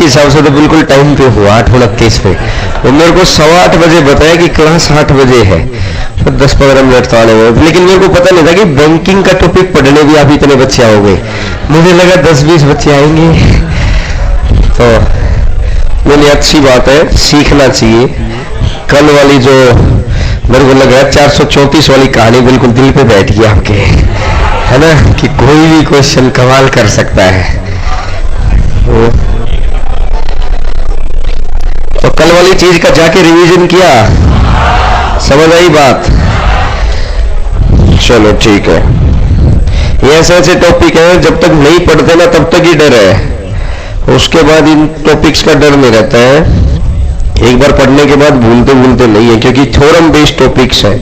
के हिसाब से तो बिल्कुल टाइम पे हुआ 8:29 पे। वो मेरे को 8:15 बजे बताया कि क्लास 8 बजे है, तो 10-15 मिनट तो आने में, लेकिन मेरे को पता नहीं था कि बैंकिंग का टॉपिक पढ़ने भी आप इतने बच्चे आओगे। मुझे लगा 10-20 बच्चे आएंगे, तो बोली अच्छी बात है, सीखना चाहिए। कल वाली जो मेरे को लग रहा है 434 वाली कहानी बिल्कुल दिल पे बैठ गई आपके, है ना, कि कोई भी क्वेश्चन कमाल कर सकता है। तो कल वाली चीज का जाके रिवीजन किया, समझ आई बात? चलो ठीक है। ये ऐसे ऐसे टॉपिक है जब तक नहीं पढ़ते ना तब तक ही डर है, उसके बाद इन टॉपिक्स का डर नहीं रहता है। एक बार पढ़ने के बाद भूलते भूलते नहीं है, क्योंकि थ्योरम बेस्ड टॉपिक्स है।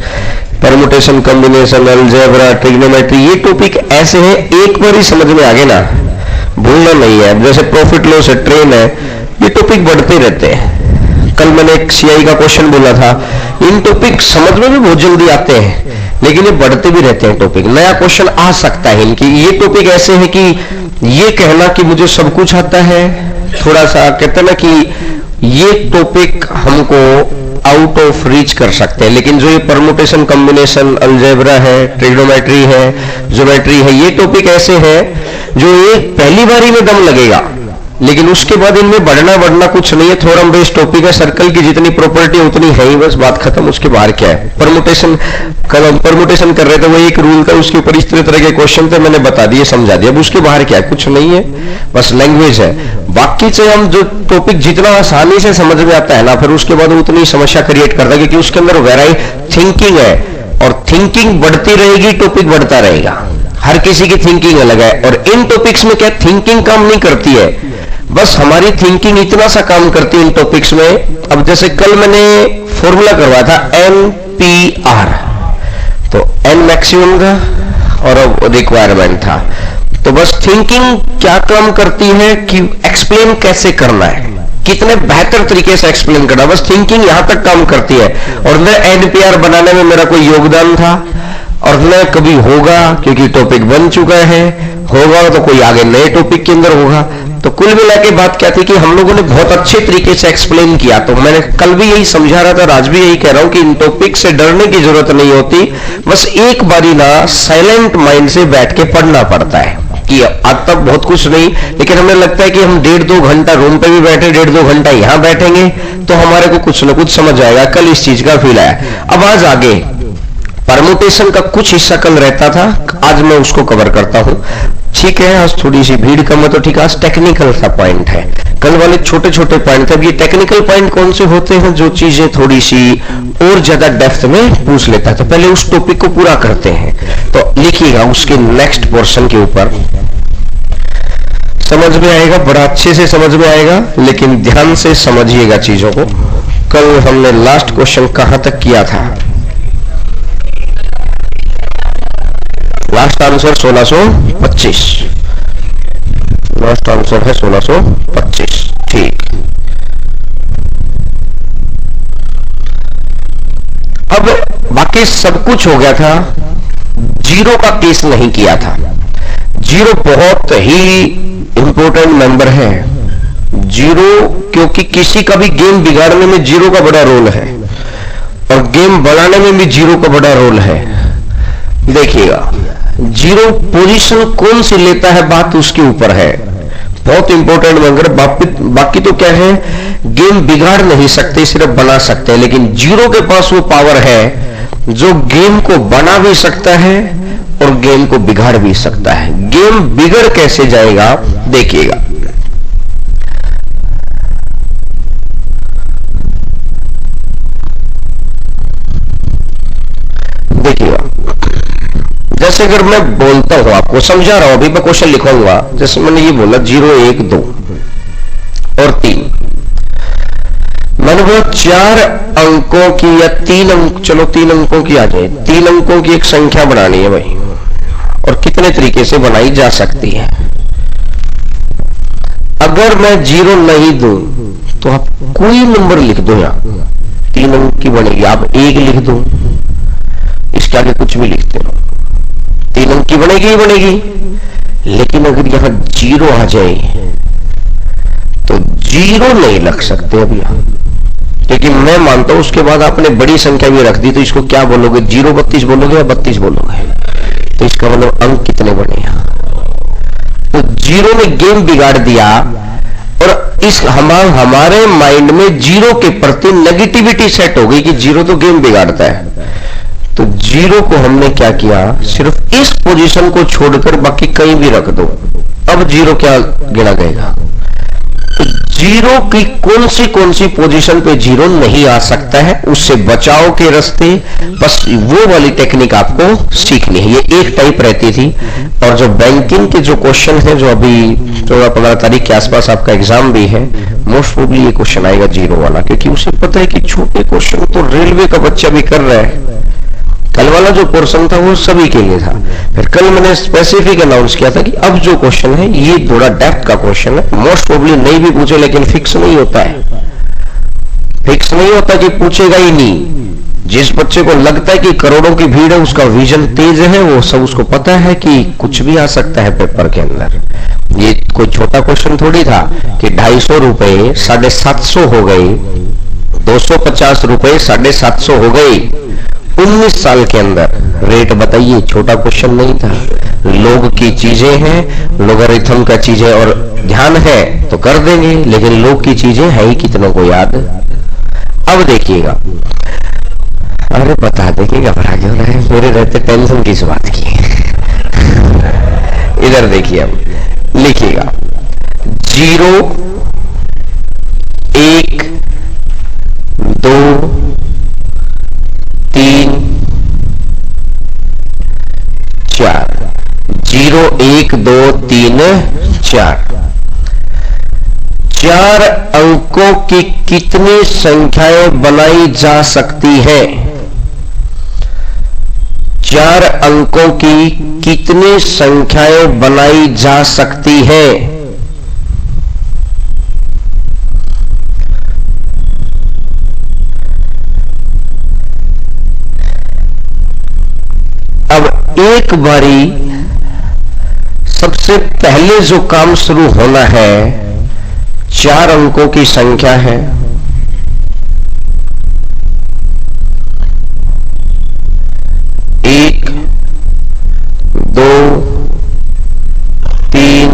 परमुटेशन, कॉम्बिनेशन, अलजेब्रा, ट्रिग्नोमेट्री, ये टॉपिक ऐसे हैं एक बार ही समझ में आ गए ना, भूलना नहीं है। जैसे प्रॉफिट लॉस है, ट्रेन है, ये टॉपिक बढ़ते रहते हैं। कल मैंने एक सीआई का क्वेश्चन बोला था, इन टॉपिक समझ में भी बहुत जल्दी आते हैं, लेकिन ये बढ़ते भी रहते हैं। टॉपिक नया क्वेश्चन आ सकता है इनकी। ये टॉपिक ऐसे है कि ये कहना कि मुझे सब कुछ आता है, थोड़ा सा कहते हैं ना कि ये टॉपिक हमको आउट ऑफ रीच कर सकते हैं, लेकिन जो ये परमुटेशन, कॉम्बिनेशन, अलजेब्रा है, ट्रिग्नोमेट्री है, ज्योमेट्री है, ये टॉपिक ऐसे है जो एक पहली बारी में दम लगेगा, लेकिन उसके बाद इनमें बढ़ना कुछ नहीं है। थ्योरम बेस्ड टॉपिक है, सर्कल की जितनी प्रॉपर्टी उतनी है ही, बस बात खत्म। उसके बाहर क्या है? परमुटेशन, कल हम परमुटेशन कर रहे थे, वो एक रूल था, उसके ऊपर इस तरह के क्वेश्चन थे, मैंने बता दिए, समझा दिया। अब उसके बाहर क्या है? कुछ नहीं है, बस लैंग्वेज है। बाकी से हम जो टॉपिक जितना आसानी से समझ में आता है ना, फिर उसके बाद उतनी समस्या क्रिएट करता है, क्योंकि उसके अंदर वेराइटी थिंकिंग है, और थिंकिंग बढ़ती रहेगी, टॉपिक बढ़ता रहेगा। हर किसी की थिंकिंग अलग है, और इन टॉपिक्स में क्या थिंकिंग काम नहीं करती है, बस हमारी थिंकिंग इतना सा काम करती है इन टॉपिक्स में। अब जैसे कल मैंने फॉर्मूला करवाया था NPR, तो N मैक्सिमम था और रिक्वायरमेंट था। तो बस थिंकिंग क्या काम करती है कि एक्सप्लेन कैसे करना है, कितने बेहतर तरीके से एक्सप्लेन करना, बस थिंकिंग यहां तक काम करती है। और न NPR बनाने में मेरा कोई योगदान था, और न कभी होगा, क्योंकि टॉपिक बन चुका है। होगा तो कोई आगे नए टॉपिक के अंदर होगा। तो कुल मिला के बात क्या थी कि हम लोगों ने बहुत अच्छे तरीके से एक्सप्लेन किया। तो मैंने कल भी यही समझा रहा था और आज भी यही कह रहा हूं कि इन टॉपिक से डरने की जरूरत नहीं होती, बस एक बारी ना साइलेंट माइंड से बैठ के पढ़ना पड़ता है। कि आज तक बहुत कुछ नहीं, लेकिन हमें लगता है कि हम 1.5-2 घंटा रूम पे भी बैठे, 1.5-2 घंटा यहां बैठेंगे तो हमारे को कुछ ना कुछ समझ आएगा। कल इस चीज का फील आया। अब आज आगे परमुटेशन का कुछ हिस्सा कल रहता था, आज मैं उसको कवर करता हूं। ठीक है, आज थोड़ी सी भीड़ कम है तो ठीक है, आज टेक्निकल सा पॉइंट है। कल वाले छोटे छोटे पॉइंट थे। अब ये टेक्निकल पॉइंट कौन से होते हैं? जो चीजें थोड़ी सी और ज्यादा डेप्थ में पूछ लेता है। तो पहले उस टॉपिक को पूरा करते हैं। तो लिखिएगा उसके नेक्स्ट पोर्शन के ऊपर, समझ में आएगा, बड़ा अच्छे से समझ में आएगा, लेकिन ध्यान से समझिएगा चीजों को। कल हमने लास्ट क्वेश्चन कहां तक किया था? Last answer 1625। लास्ट आंसर है 1625। ठीक, अब बाकी सब कुछ हो गया था, जीरो का केस नहीं किया था। जीरो बहुत ही इंपॉर्टेंट मेंबर है। जीरो, क्योंकि किसी का भी गेम बिगाड़ने में जीरो का बड़ा रोल है, और गेम बढ़ाने में भी जीरो का बड़ा रोल है। देखिएगा, जीरो पोजीशन कौन सी लेता है, बात उसके ऊपर है। बहुत इंपॉर्टेंट मेंबर। बाकी तो क्या है, गेम बिगाड़ नहीं सकते, सिर्फ बना सकते हैं। लेकिन जीरो के पास वो पावर है जो गेम को बना भी सकता है और गेम को बिगाड़ भी सकता है। गेम बिगड़ कैसे जाएगा देखिएगा। देखिएगा, जैसे अगर मैं बोलता हूं, आपको समझा रहा हूं, अभी मैं क्वेश्चन लिखूंगा। जैसे मैंने ये बोला 0, 1, 2 और 3, मैंने वो 4 अंकों की या 3 अंक, चलो 3 अंकों की आ जाए, 3 अंकों की एक संख्या बनानी है भाई, और कितने तरीके से बनाई जा सकती है। अगर मैं 0 नहीं दूं तो आप कोई नंबर लिख दो, यहां 3 अंक की बनेगी, आप 1 लिख दो, इसके आगे कुछ भी लिखते हो, 3 अंक की बनेगी ही बनेगी। लेकिन अगर यहां 0 आ जाए तो जीरो नहीं लग सकते अभी आप, क्योंकि मैं मानता हूं उसके बाद आपने बड़ी संख्या भी रख दी तो इसको क्या बोलोगे, 0-32 बोलोगे या 32 बोलोगे, तो इसका मतलब अंक कितने बने यहां। तो जीरो ने गेम बिगाड़ दिया और इस हमारे माइंड में जीरो के प्रति नेगेटिविटी सेट हो गई कि जीरो तो गेम बिगाड़ता है। तो जीरो को हमने क्या किया, सिर्फ इस पोजीशन को छोड़कर बाकी कहीं भी रख दो, अब जीरो क्या गिना गएगा। तो जीरो की कौन सी पोजीशन पे जीरो नहीं आ सकता है, उससे बचाव के रास्ते बस वो वाली टेक्निक आपको सीखनी है। ये एक टाइप रहती थी, और जो बैंकिंग के जो क्वेश्चन है जो अभी 14-15 तारीख के आसपास आपका एग्जाम भी है, मोस्ट प्रोबेबली ये क्वेश्चन आएगा जीरो वाला, क्योंकि उसे पता है कि छोटे क्वेश्चन तो रेलवे का बच्चा भी कर रहा है। कल वाला जो पोर्शन था वो सभी के लिए था, फिर कल मैंने स्पेसिफिक अनाउंस किया था कि अब जो क्वेश्चन है ये थोड़ा डेप्थ का क्वेश्चन है, मोस्ट प्रोबेबली नहीं भी पूछे, लेकिन फिक्स नहीं होता है, फिक्स नहीं होता कि पूछेगा ही नहीं। जिस बच्चे को लगता है कि करोड़ों की भीड़ है, उसका विजन तेज है, वो सब उसको पता है कि कुछ भी आ सकता है पेपर के अंदर। ये कोई छोटा क्वेश्चन थोड़ी था कि 250 रुपए 750 हो गए, 250 रुपए 750 हो गए 19 साल के अंदर, रेट बताइए। छोटा क्वेश्चन नहीं था, लोग की चीजें हैं, लोगरिथम का चीजें और ध्यान है तो कर देंगे, लेकिन लोग की चीजें है ही कितनों को याद। अब देखिएगा, अरे बता देंगे, घबरा क्यों रहे, मेरे रहते टेंशन किस बात की। इधर देखिए, अब लिखिएगा 0 1 2 3 4, 0 1 2 3 4, 4 अंकों की कितनी संख्याएं बनाई जा सकती है। 4 अंकों की कितनी संख्याएं बनाई जा सकती है। अब एक बारी सबसे पहले जो काम शुरू होना है, 4 अंकों की संख्या है, एक 2 3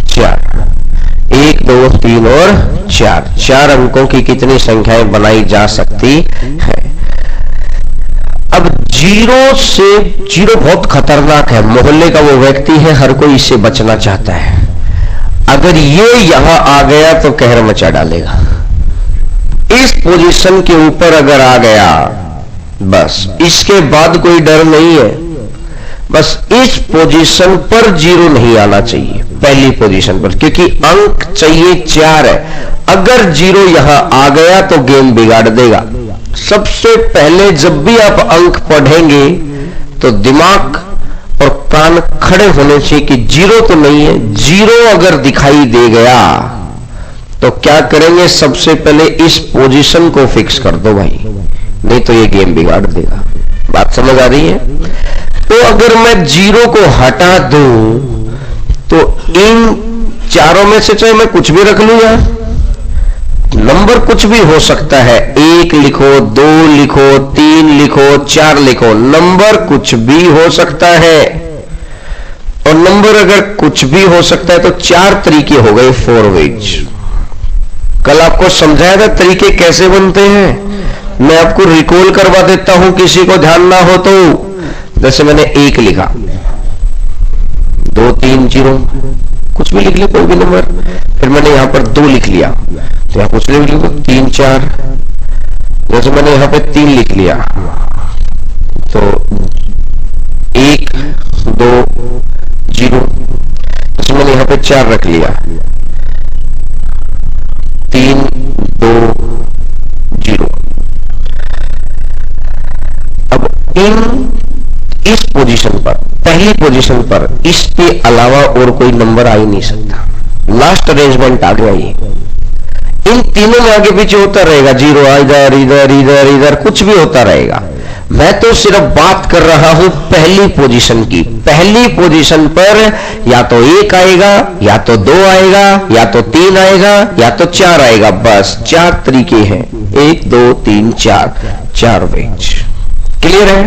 4, 1 2 3 और 4, 4 अंकों की कितनी संख्याएं बनाई जा सकती है। अब जीरो बहुत खतरनाक है, मोहल्ले का वो व्यक्ति है, हर कोई इससे बचना चाहता है। अगर ये यहां आ गया तो कहर मचा डालेगा। इस पोजीशन के ऊपर अगर आ गया, बस इसके बाद कोई डर नहीं है। बस इस पोजीशन पर जीरो नहीं आना चाहिए, पहली पोजीशन पर, क्योंकि अंक चाहिए 4 है। अगर जीरो यहां आ गया तो गेम बिगाड़ देगा। सबसे पहले जब भी आप अंक पढ़ेंगे तो दिमाग और कान खड़े होने चाहिए कि जीरो तो नहीं है। जीरो अगर दिखाई दे गया तो क्या करेंगे, सबसे पहले इस पोजीशन को फिक्स कर दो भाई, नहीं तो ये गेम बिगाड़ देगा। बात समझ आ रही है। तो अगर मैं जीरो को हटा दूं तो इन चारों में से चाहे मैं कुछ भी रख लूं, यार नंबर कुछ भी हो सकता है, 1 लिखो, 2 लिखो, 3 लिखो, 4 लिखो, नंबर कुछ भी हो सकता है। और नंबर अगर कुछ भी हो सकता है तो 4 तरीके हो गए, 4 वेज। कल आपको समझाया था तरीके कैसे बनते हैं, मैं आपको रिकॉल करवा देता हूं किसी को ध्यान ना हो तो। जैसे मैंने 1 लिखा, 2 3 0 कुछ भी लिख लिया, कोई भी नंबर। फिर मैंने यहां पर 2 लिख लिया तो यहां कुछ लिख लिया, 3 4। जैसे मैंने यहां पे 3 लिख लिया तो 1 2 0। जैसे मैंने यहां पे 4 रख लिया, 3 2 0। अब इस पोजीशन पर, पहली पोजीशन पर, इसके अलावा और कोई नंबर आ ही नहीं सकता। लास्ट अरेंजमेंट आ गया ये। इन तीनों में आगे पीछे होता रहेगा, जीरो इधर इधर इधर इधर कुछ भी होता रहेगा। मैं तो सिर्फ बात कर रहा हूं पहली पोजीशन की। पहली पोजीशन पर या तो 1 आएगा, या तो 2 आएगा, या तो 3 3 आएगा या तो 4 आएगा, बस 4 तरीके हैं, 1 2 3 4 वेज। क्लियर है?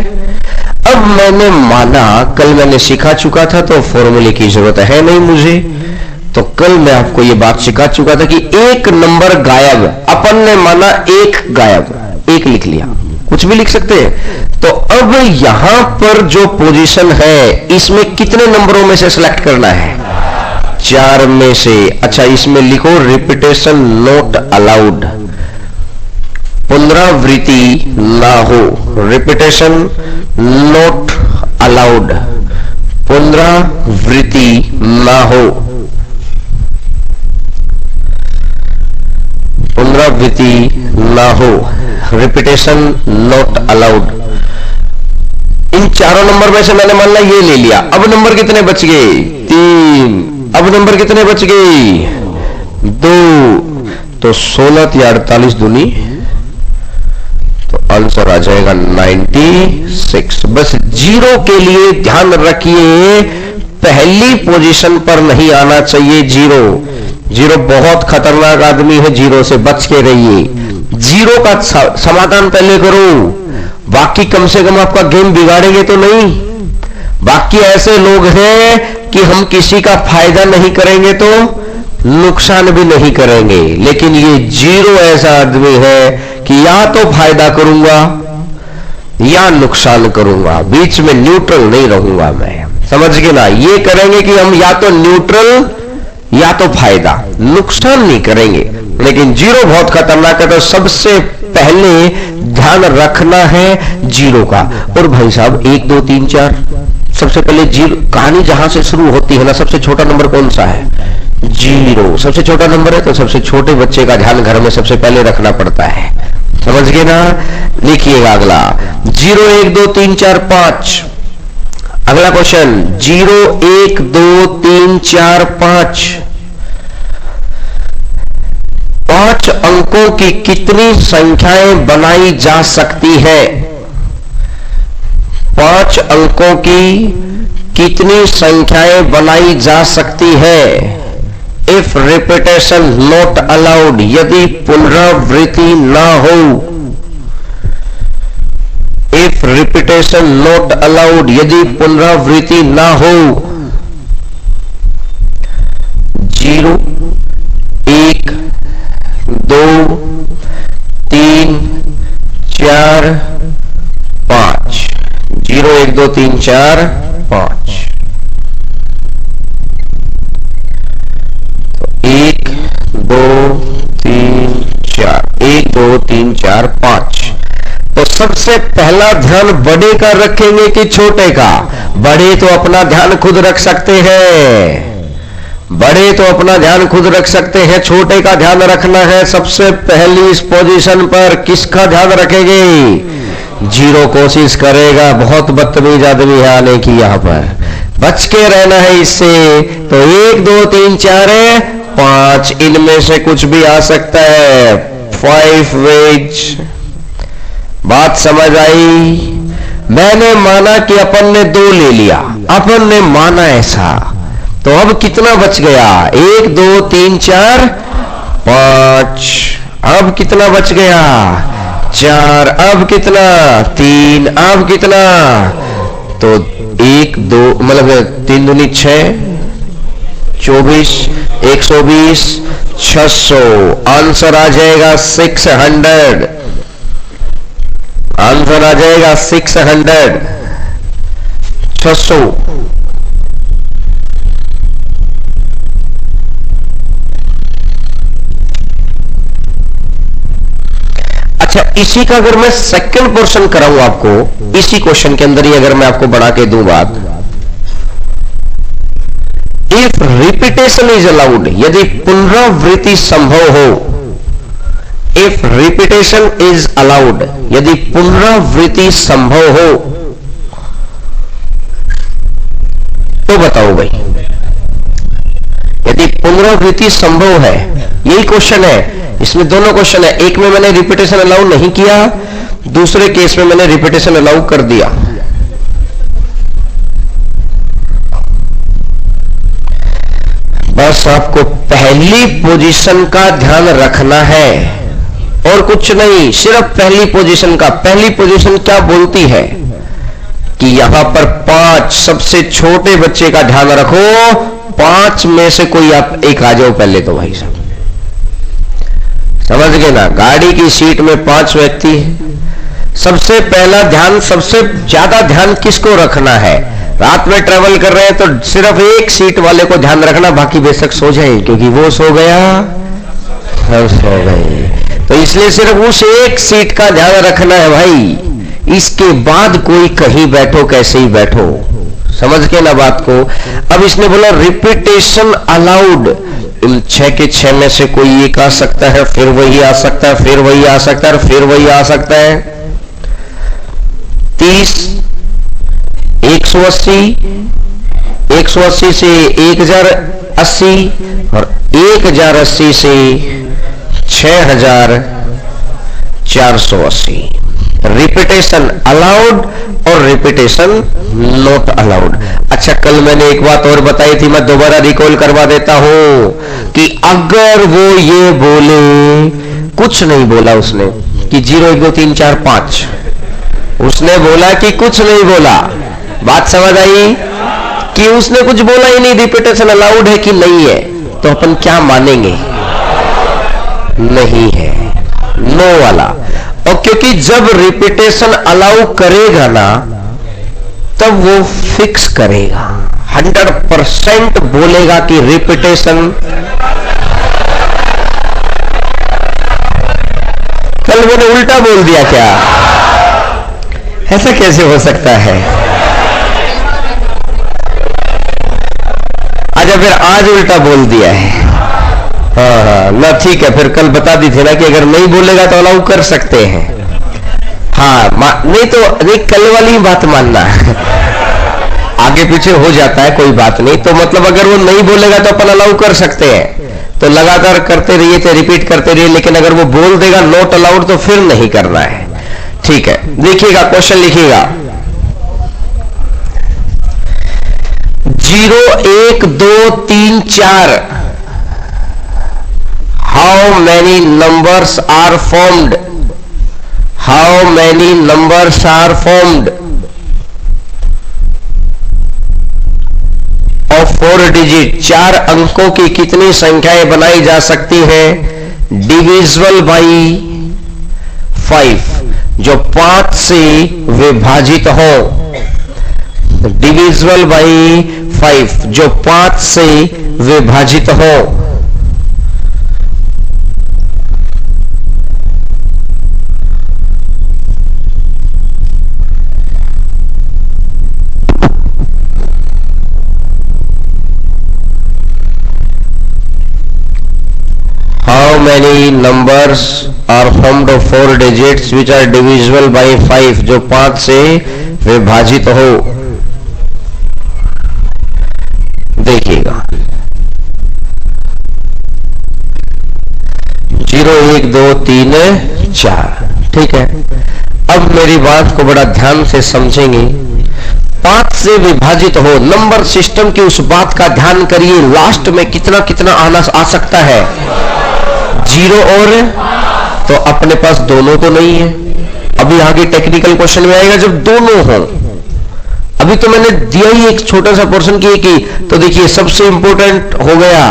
अब मैंने माना, कल मैंने सिखा चुका था तो फॉर्मूले की जरूरत है नहीं मुझे, तो कल मैं आपको ये बात सिखा चुका था कि एक नंबर गायब, अपन ने माना एक गायब, एक लिख लिया, कुछ भी लिख सकते हैं। तो अब यहां पर जो पोजीशन है इसमें कितने नंबरों में से सिलेक्ट करना है? 4 में से। अच्छा, इसमें लिखो रिपीटेशन नॉट अलाउड, पुनरावृत्ति ना हो, रिपीटेशन नॉट अलाउड, पुनरावृत्ति ना हो, पुनरावृत्ति ना हो, रिपीटेशन नॉट अलाउड। इन चारों नंबर में से मैंने मान ला ये ले लिया। अब नंबर कितने बच गए? 3। अब नंबर कितने बच गए? 2। तो 16 या 48 दूनी, तो आंसर आ जाएगा 96। बस 0 के लिए ध्यान रखिए, पहली पोजीशन पर नहीं आना चाहिए। 0 बहुत खतरनाक आदमी है, 0 से बच के रहिए। 0 का समाधान पहले करो, बाकी कम से कम आपका गेम बिगाड़ेंगे तो नहीं। बाकी ऐसे लोग हैं कि हम किसी का फायदा नहीं करेंगे तो नुकसान भी नहीं करेंगे, लेकिन ये 0 ऐसा आदमी है कि या तो फायदा करूंगा या नुकसान करूंगा, बीच में न्यूट्रल नहीं रहूंगा मैं। समझ गए ना? ये करेंगे कि हम या तो न्यूट्रल या तो फायदा, नुकसान नहीं करेंगे। लेकिन 0 बहुत खतरनाक है, तो सबसे पहले ध्यान रखना है 0 का। और भाई साहब 1 2 3 4, सबसे पहले 0, कहानी जहां से शुरू होती है ना, सबसे छोटा नंबर कौन सा है? 0 सबसे छोटा नंबर है, तो सबसे छोटे बच्चे का ध्यान घर में सबसे पहले रखना पड़ता है। समझ गए ना? लिखिएगा अगला 0 1 2 3 4 5। अगला क्वेश्चन 0 1 2 3 4 5। 5 अंकों की कितनी संख्याएं बनाई जा सकती है? 5 अंकों की कितनी संख्याएं बनाई जा सकती है? इफ रिपीटेशन नॉट अलाउड, यदि पुनरावृत्ति ना हो। इफ रिपीटेशन नॉट अलाउड, यदि पुनरावृत्ति ना हो। 0 1 2 3 4 5। 0 1 2 3 4 5। 1 2 3 4, 1 2 3 4 5। तो सबसे पहला ध्यान बड़े का रखेंगे कि छोटे का? बड़े तो अपना ध्यान खुद रख सकते हैं, बड़े तो अपना ध्यान खुद रख सकते हैं, छोटे का ध्यान रखना है। सबसे पहली इस पोजीशन पर किसका ध्यान रखेंगे? 0 कोशिश करेगा, बहुत बदतमीज आदमी है आने की, यहां पर बच के रहना है इससे। तो 1 2 3 4 है, 5, इनमें से कुछ भी आ सकता है। 5 वेज। बात समझ आई? मैंने माना कि अपन ने 2 ले लिया, अपन ने माना ऐसा, तो अब कितना बच गया? 1 2 3 4 5। अब कितना बच गया? 4। अब कितना? 3। अब कितना? तो 1 2 मतलब 3 दूनी 6, 24, 120, 600। आंसर आ जाएगा 600। आंसर आ जाएगा 600, 600। अच्छा, इसी का अगर मैं सेकंड पोर्शन कराऊं आपको, इसी क्वेश्चन के अंदर ही अगर मैं आपको बढ़ा के दूं बात, इफ रिपीटेशन इज अलाउड, यदि पुनरावृत्ति संभव हो। इफ रिपीटेशन इज अलाउड, यदि पुनरावृत्ति संभव हो, तो बताओ भाई। यदि पुनरावृत्ति संभव है, यही क्वेश्चन है। इसमें दोनों क्वेश्चन है, एक में मैंने रिपीटेशन अलाउ नहीं किया, दूसरे केस में मैंने रिपीटेशन अलाउ कर दिया। बस आपको पहली पोजीशन का ध्यान रखना है और कुछ नहीं, सिर्फ पहली पोजीशन का। पहली पोजीशन क्या बोलती है कि यहां पर 5 सबसे छोटे बच्चे का ध्यान रखो, 5 में से कोई आप एक आ जाओ पहले तो भाई साहब, समझ गए ना। गाड़ी की सीट में 5 व्यक्ति हैं, सबसे पहला ध्यान, सबसे ज्यादा ध्यान किसको रखना है? रात में ट्रेवल कर रहे हैं तो सिर्फ एक सीट वाले को ध्यान रखना, बाकी बेशक सो जाए, क्योंकि वो सो गया हम सो गए। तो इसलिए सिर्फ उस एक सीट का ध्यान रखना है भाई। इसके बाद कोई कहीं बैठो कैसे ही बैठो, समझ के ना बात को। अब इसने बोला रिपीटेशन अलाउड, 6 के 6 में से कोई एक आ सकता है, फिर वही आ सकता है, फिर वही आ सकता है, फिर वही आ सकता है। 30, 180, 180 से 1080 और 1080 से 6480। रिपीटेशन अलाउड और रिपीटेशन नॉट अलाउड। अच्छा, कल मैंने एक बात और बताई थी, मैं दोबारा रिकॉल करवा देता हूं कि अगर वो ये बोले, कुछ नहीं बोला उसने कि 0 1 2 3 4 5, उसने बोला कि कुछ नहीं बोला, बात समझ आई? कि उसने कुछ बोला ही नहीं, रिपीटेशन अलाउड है कि नहीं है, तो अपन क्या मानेंगे? नहीं है, नो वाला। और क्योंकि जब रिपीटेशन अलाउ करेगा ना, तब वो फिक्स करेगा, 100% बोलेगा कि रिपीटेशन। कल मैंने उल्टा बोल दिया क्या? ऐसा कैसे हो सकता है? अच्छा, फिर आज उल्टा बोल दिया है। हाँ ना, ठीक है, फिर कल बता दी थी ना कि अगर नहीं बोलेगा तो अलाउ कर सकते हैं। हाँ, नहीं तो नहीं, कल वाली बात मानना आगे पीछे हो जाता है, कोई बात नहीं। तो मतलब अगर वो नहीं बोलेगा तो अपन अलाउ कर सकते हैं, तो लगातार करते रहिए, तो रिपीट करते रहिए। लेकिन अगर वो बोल देगा नॉट अलाउड, तो फिर नहीं करना है। ठीक है, देखिएगा, क्वेश्चन लिखिएगा। 0 1 2 3 4, how many numbers are formed? How many numbers are formed of 4 digit? 4 अंकों की कितनी संख्याएं बनाई जा सकती हैं? डिविजिबल बाई 5, जो 5 से विभाजित हो। डिविजिबल बाई 5, जो 5 से विभाजित हो। How many numbers are formed of 4 digits which are divisible by 5, जो 5 से विभाजित हो? देखिएगा, 0 1 2 3 4, ठीक है। अब मेरी बात को बड़ा ध्यान से समझेंगे। 5 से विभाजित हो, नंबर सिस्टम की उस बात का ध्यान करिए, लास्ट में कितना कितना आना आ सकता है? 0 और, तो अपने पास दोनों तो नहीं है। अभी आगे टेक्निकल क्वेश्चन में आएगा जब दोनों हो। अभी तो मैंने दिया ही एक छोटा सा पोर्शन की, तो देखिए सबसे इंपॉर्टेंट हो गया,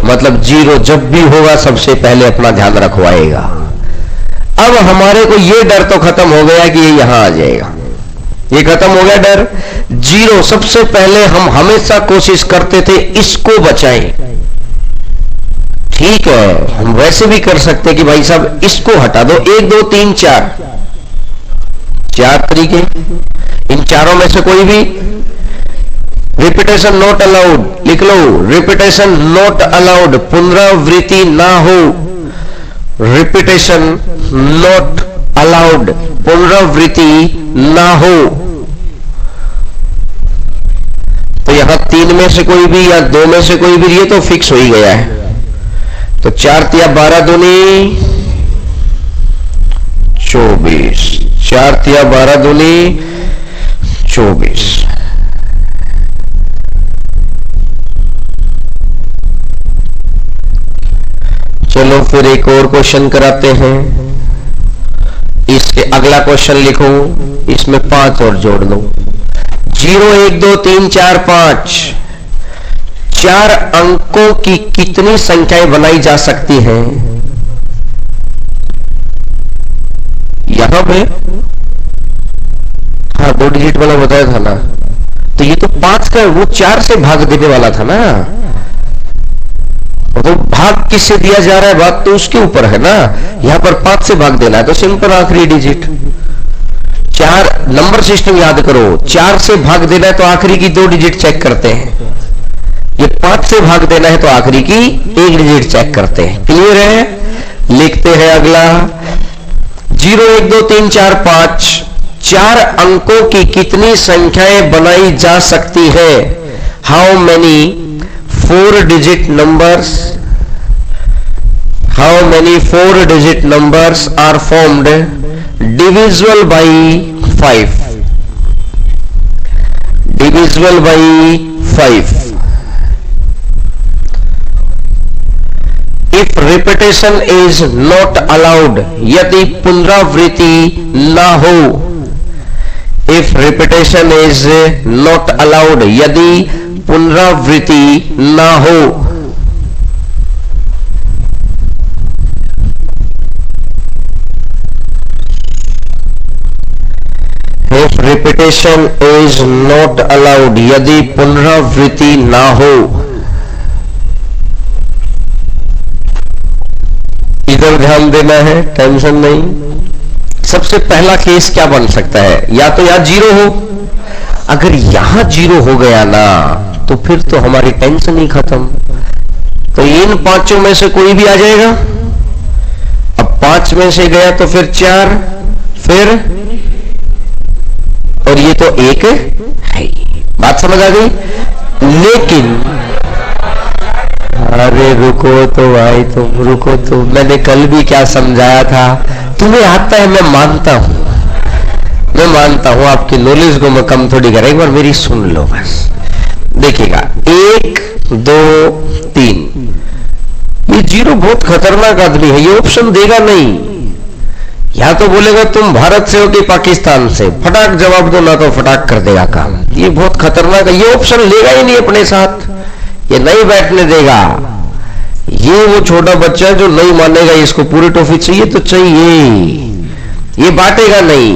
मतलब 0 जब भी होगा सबसे पहले अपना ध्यान रखवाएगा। अब हमारे को ये डर तो खत्म हो गया कि ये यहां आ जाएगा, ये खत्म हो गया डर। 0 सबसे पहले हम हमेशा कोशिश करते थे इसको बचाएं। ठीक है, हम वैसे भी कर सकते कि भाई साहब इसको हटा दो, 1 2 3 4, 4 तरीके, इन चारों में से कोई भी। रिपीटेशन नॉट अलाउड लिख लो, रिपीटेशन नॉट अलाउड, पुनरावृत्ति ना हो। रिपीटेशन नॉट अलाउड, पुनरावृत्ति ना हो। तो यहां 3 में से कोई भी या 2 में से कोई भी, ये तो फिक्स हो ही गया है। तो 4 तिया 12 दूनी 24, 4 तिया 12 दूनी 24। चलो फिर एक और क्वेश्चन कराते हैं। इसके अगला क्वेश्चन लिखो, इसमें 5 और जोड़ लो। 0 1 2 3 4 5 4 अंकों की कितनी संख्याएं बनाई जा सकती हैं? यहां पे हाँ 2 डिजिट वाला बताया था ना, तो ये तो 5 का वो 4 से भाग देने वाला था ना, तो भाग किससे दिया जा रहा है, बात तो उसके ऊपर है ना। यहां पर 5 से भाग देना है तो सिंपल आखिरी डिजिट। 4 नंबर सिस्टम याद करो, 4 से भाग देना है तो आखिरी की 2 डिजिट चेक करते हैं। ये 5 से भाग देना है तो आखिरी की 1 डिजिट चेक करते हैं। क्लियर है? लिखते हैं अगला। 0 1 2 3 4 5 4 अंकों की कितनी संख्याएं बनाई जा सकती है? How many 4 digit numbers, how many 4 digit numbers are formed divisible by 5? Divisible by 5. If repetition is not allowed, यदि पुनरावृत्ति ना हो, if repetition is not allowed, यदि पुनरावृत्ति ना हो, if repetition is not allowed, यदि पुनरावृत्ति ना हो, इधर ध्यान देना है, टेंशन नहीं। सबसे पहला केस क्या बन सकता है? या तो यहां 0 हो, अगर यहां 0 हो गया ना तो फिर तो हमारी टेंशन ही खत्म। तो इन 5 में से कोई भी आ जाएगा। अब 5 में से गया तो फिर 4, फिर और ये तो 1 है। बात समझ आ गई? लेकिन अरे रुको तो भाई, तुम रुको तो, मैंने कल भी क्या समझाया था, तुम्हें आता है, मैं मानता हूं, मैं मानता हूं आपकी नॉलेज को मैं कम थोड़ी करें, एक बार मेरी सुन लो बस। देखिएगा 1 2 3, ये 0 बहुत खतरनाक आदमी है, ये ऑप्शन देगा नहीं। या तो बोलेगा तुम भारत से हो कि पाकिस्तान से, फटाक जवाब दो, ना तो फटाक कर देगा काम। ये बहुत खतरनाक है, ये ऑप्शन लेगा ही नहीं अपने साथ, ये नहीं बैठने देगा। ये वो छोटा बच्चा है जो नहीं मानेगा, इसको पूरी टॉफी चाहिए तो चाहिए, ये बांटेगा नहीं।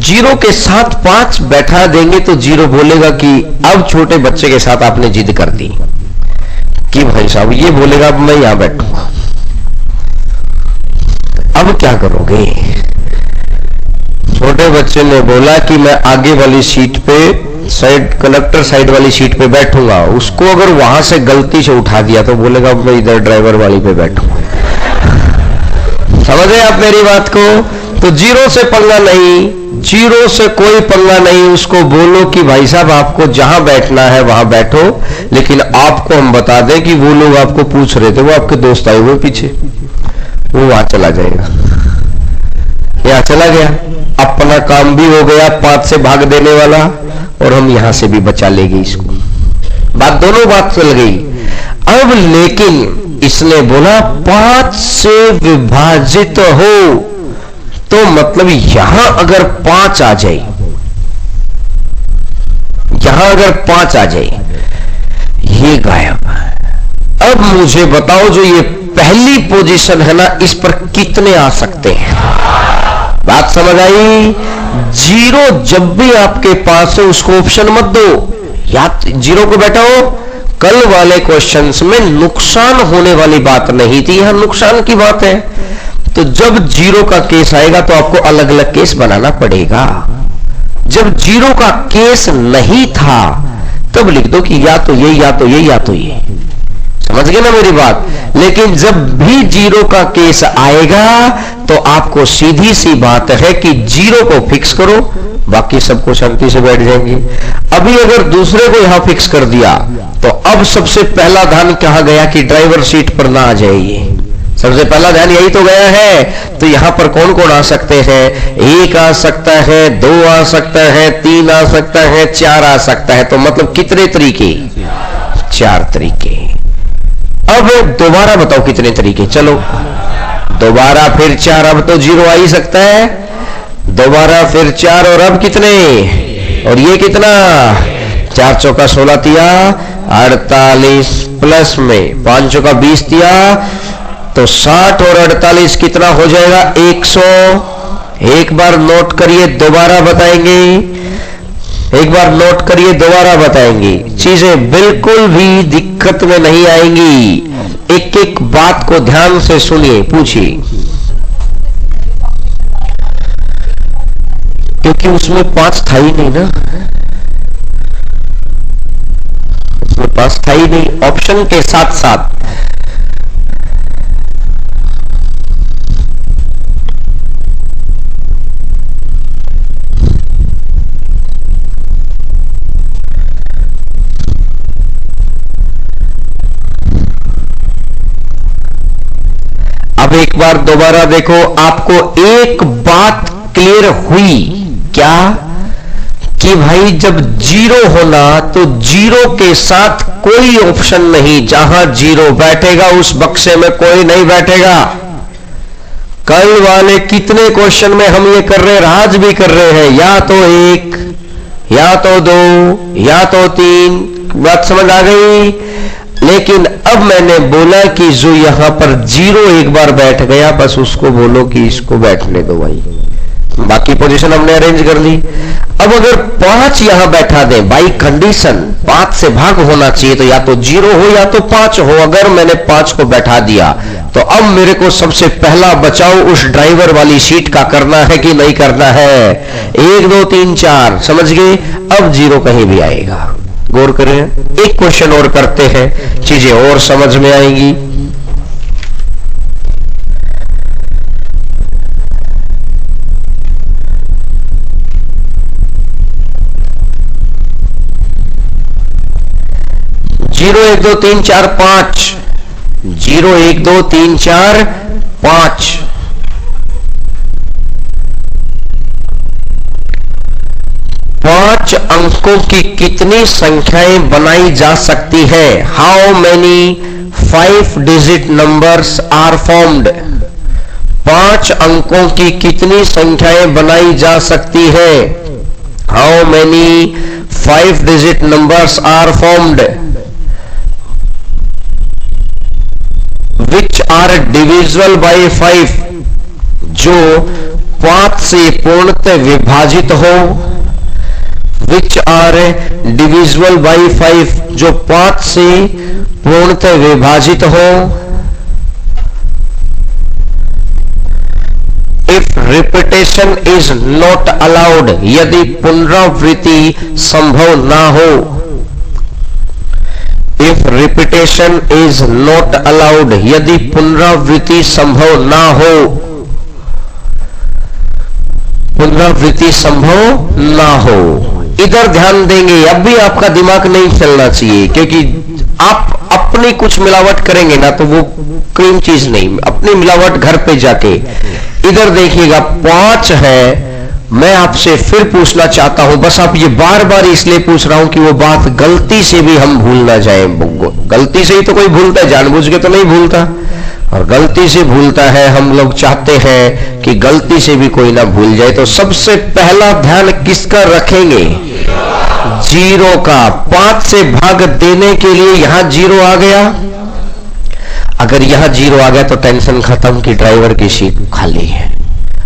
0 के साथ 5 बैठा देंगे तो 0 बोलेगा कि अब छोटे बच्चे के साथ आपने जिद कर दी कि भाई साहब, ये बोलेगा अब मैं यहां बैठूंगा। अब क्या करोगे? छोटे बच्चे ने बोला कि मैं आगे वाली सीट पे, साइड कंडक्टर साइड वाली सीट पे बैठूंगा, उसको अगर वहां से गलती से उठा दिया तो बोलेगा मैं इधर ड्राइवर वाली पे बैठूंगा। समझे आप मेरी बात को? तो 0 से पंगा नहीं, 0 से कोई पंगा नहीं। उसको बोलो कि भाई साहब आपको जहां बैठना है वहां बैठो, लेकिन आपको हम बता दें कि वो लोग आपको पूछ रहे थे, वो आपके दोस्त आए हुए पीछे, वो वहां चला जाएगा। यहां चला गया, अपना काम भी हो गया 5 से भाग देने वाला, और हम यहां से भी बचा लेंगे इसको। बात दोनों बात चल गई। अब लेकिन इसने बोला 5 से विभाजित हो, तो मतलब यहां अगर 5 आ जाए, यहां अगर 5 आ जाए, ये गायब। अब मुझे बताओ जो ये पहली पोजीशन है ना, इस पर कितने आ सकते हैं? बात समझ आई? 0 जब भी आपके पास है उसको ऑप्शन मत दो, या 0 को बैठाओ। कल वाले क्वेश्चंस में नुकसान होने वाली बात नहीं थी, यहां नुकसान की बात है। तो जब 0 का केस आएगा तो आपको अलग अलग केस बनाना पड़ेगा। जब 0 का केस नहीं था तब लिख दो कि या तो ये, या तो ये, या तो ये। समझ गए ना मेरी बात? लेकिन जब भी 0 का केस आएगा तो आपको सीधी सी बात है कि 0 को फिक्स करो, बाकी सबको शांति से बैठ जाएंगे। अभी अगर दूसरे को यहां फिक्स कर दिया तो अब सबसे पहला ध्यान कहां गया कि ड्राइवर सीट पर ना आ जाइए। सबसे पहला ध्यान यही तो गया है। तो यहां पर कौन कौन आ सकते हैं? 1 आ सकता है, 2 आ सकता है, 3 आ सकता है, 4 आ सकता है। तो मतलब कितने तरीके? 4 तरीके। अब दोबारा बताओ कितने तरीके। चलो दोबारा फिर 4, अब तो 0 आ ही सकता है। दोबारा फिर 4 और अब कितने, और ये कितना, 4 चौका 16 दिया 48 प्लस में 5 चौका 20 दिया तो 60 और 48 कितना हो जाएगा 100। एक बार नोट करिए दोबारा बताएंगे, एक बार नोट करिए दोबारा बताएंगे। चीजें बिल्कुल भी दिक्कत में नहीं आएंगी। एक एक बात को ध्यान से सुनिए, पूछिए, क्योंकि उसमें 5 था ही नहीं ना, उसमें 5 था ही नहीं। ऑप्शन के साथ साथ अब एक बार दोबारा देखो, आपको एक बात क्लियर हुई क्या कि भाई जब 0 होना तो 0 के साथ कोई ऑप्शन नहीं, जहां 0 बैठेगा उस बक्से में कोई नहीं बैठेगा। कल वाले कितने क्वेश्चन में हम ये कर रहे हैं, आज भी कर रहे हैं, या तो 1 या तो 2 या तो 3। बात समझ आ गई। लेकिन अब मैंने बोला कि जो यहां पर 0 एक बार बैठ गया, बस उसको बोलो कि इसको बैठने दो भाई, बाकी पोजीशन हमने अरेंज कर ली। अब अगर 5 यहां बैठा दें बाई कंडीशन, 5 से भाग होना चाहिए, तो या तो 0 हो या तो 5 हो। अगर मैंने 5 को बैठा दिया तो अब मेरे को सबसे पहला बचाव उस ड्राइवर वाली सीट का करना है कि नहीं करना है। 1 2 3 4 समझ गए। अब 0 कहीं भी आएगा। गौर करें, एक क्वेश्चन और करते हैं, चीजें और समझ में आएंगी। जीरो 1 2 3 4 5, 0 1 2 3 4 5। पांच अंकों की कितनी संख्याएं बनाई जा सकती है? How many 5 digit numbers are formed? 5 अंकों की कितनी संख्याएं बनाई जा सकती है? How many 5 digit numbers are formed which are divisible by 5? जो 5 से पूर्णतः विभाजित हो। विच आर डिविजिबल बाई 5, जो 5 से पूर्णतः विभाजित हो। If repetition is not allowed, यदि पुनरावृत्ति संभव ना हो। If repetition is not allowed, यदि पुनरावृत्ति संभव ना हो। पुनरावृत्ति संभव ना हो, इधर ध्यान देंगे। अब भी आपका दिमाग नहीं चलना चाहिए, क्योंकि आप अपनी कुछ मिलावट करेंगे ना तो वो क्रीम चीज नहीं, अपनी मिलावट घर पे जाके। इधर देखिएगा 5 है। मैं आपसे फिर पूछना चाहता हूं, बस आप ये बार बार इसलिए पूछ रहा हूं कि वो बात गलती से भी हम भूल ना जाए। गलती से ही तो कोई भूलता है, जानबूझ के तो नहीं भूलता। और गलती से भूलता है, हम लोग चाहते हैं कि गलती से भी कोई ना भूल जाए। तो सबसे पहला ध्यान किसका रखेंगे? 0 का। 5 से भाग देने के लिए यहां 0 आ गया। अगर यहां 0 आ गया तो टेंशन खत्म कि ड्राइवर की सीट खाली है,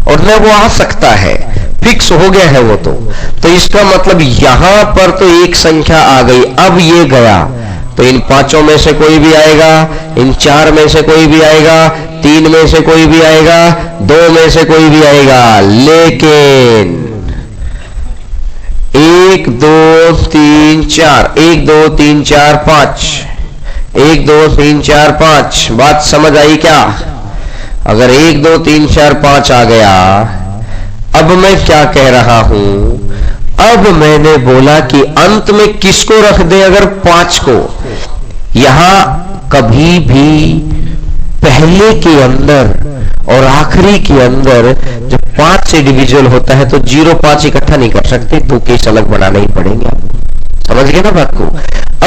और न वो आ सकता है, फिक्स हो गया है वो। तो इसका मतलब यहां पर तो एक संख्या आ गई। अब ये गया तो इन 5 में से कोई भी आएगा, इन 4 में से कोई भी आएगा, 3 में से कोई भी आएगा, 2 में से कोई भी आएगा। लेकिन 1 2 3 4, 1 2 3 4 5, 1 2 3 4 5। बात समझ आई क्या? अगर 1 2 3 4 5 आ गया, अब मैं क्या कह रहा हूं? अब मैंने बोला कि अंत में किसको रख दे? अगर 5 को, यहां कभी भी पहले के अंदर और आखिरी के अंदर जब 5 से डिविजिबल होता है तो 0 5 इकट्ठा नहीं कर सकते, तो केस अलग बनाने ही पड़ेंगे। समझ गए ना बात को?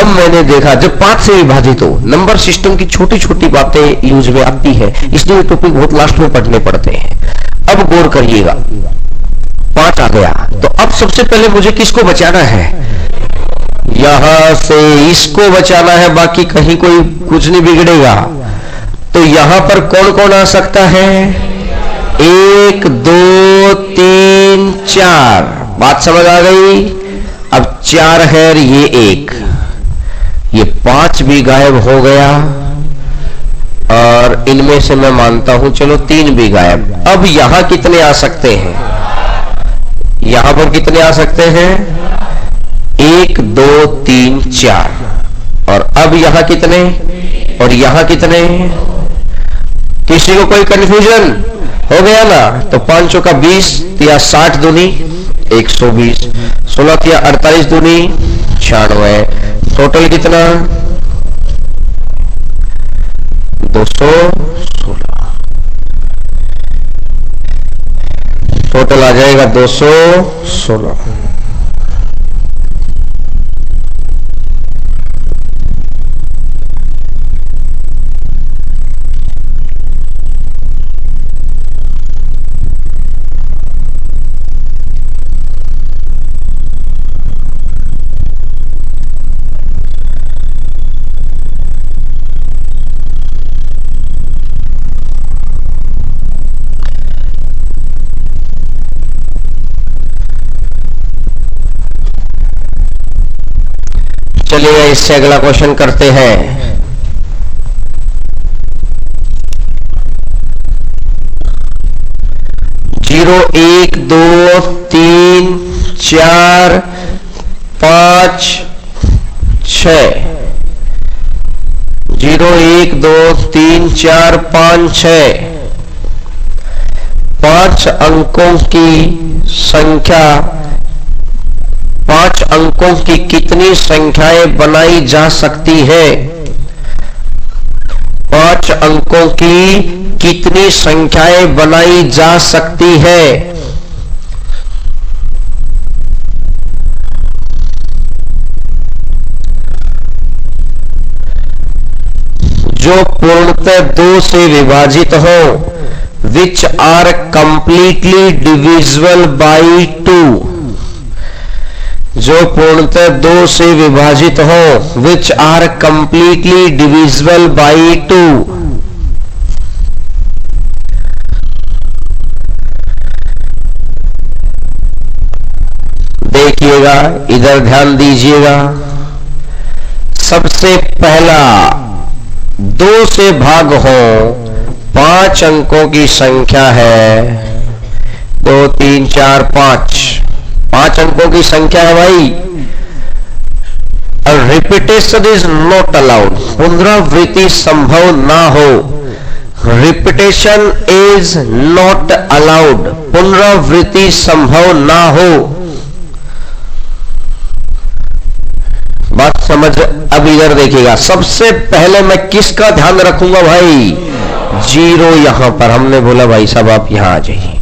अब मैंने देखा जब 5 से विभाजित हो, नंबर सिस्टम की छोटी छोटी बातें यूज में आती है, इसलिए टॉपिक बहुत लास्ट में पढ़ने पड़ते हैं। अब गौर करिएगा, 5 आ गया, तो अब सबसे पहले मुझे किसको बचाना है? यहां से इसको बचाना है, बाकी कहीं कोई कुछ नहीं बिगड़ेगा। तो यहां पर कौन कौन आ सकता है? 1 2 3 4। बात समझ आ गई? अब 4 है और ये 1, ये 5 भी गायब हो गया, और इनमें से मैं मानता हूं चलो 3 भी गायब। अब यहां कितने आ सकते हैं? यहां पर कितने आ सकते हैं? 1 2 3 4। और अब यहां कितने और यहां कितने? किसी को कोई कंफ्यूजन हो गया ना? तो 5 का 20 या 60 दूनी 120, 16 या 48 दूनी 96, टोटल कितना? 216। टोटल आ जाएगा 216। चलिए इससे अगला क्वेश्चन करते हैं। जीरो 1 2 3 4 5 6। 0 1 2 3 4 5 6। 5 अंकों की संख्या, 5 अंकों की कितनी संख्याएं बनाई जा सकती है? 5 अंकों की कितनी संख्याएं बनाई जा सकती है? जो पूर्णतः 2 से विभाजित हो, which are completely divisible by 2। जो पूर्णतः 2 से विभाजित हो, which are completely divisible by 2। देखिएगा, इधर ध्यान दीजिएगा। सबसे पहला 2 से भाग हो, 5 अंकों की संख्या है, 2 3 4 5, 5 अंकों की संख्या है भाई। रिपीटेशन इज नॉट अलाउड, पुनरावृत्ति संभव ना हो। रिपीटेशन इज नॉट अलाउड, पुनरावृत्ति संभव ना हो। बात समझ? अब इधर देखिएगा, सबसे पहले मैं किसका ध्यान रखूंगा भाई? 0। यहां पर हमने बोला भाई साहब आप यहां आ जाइए,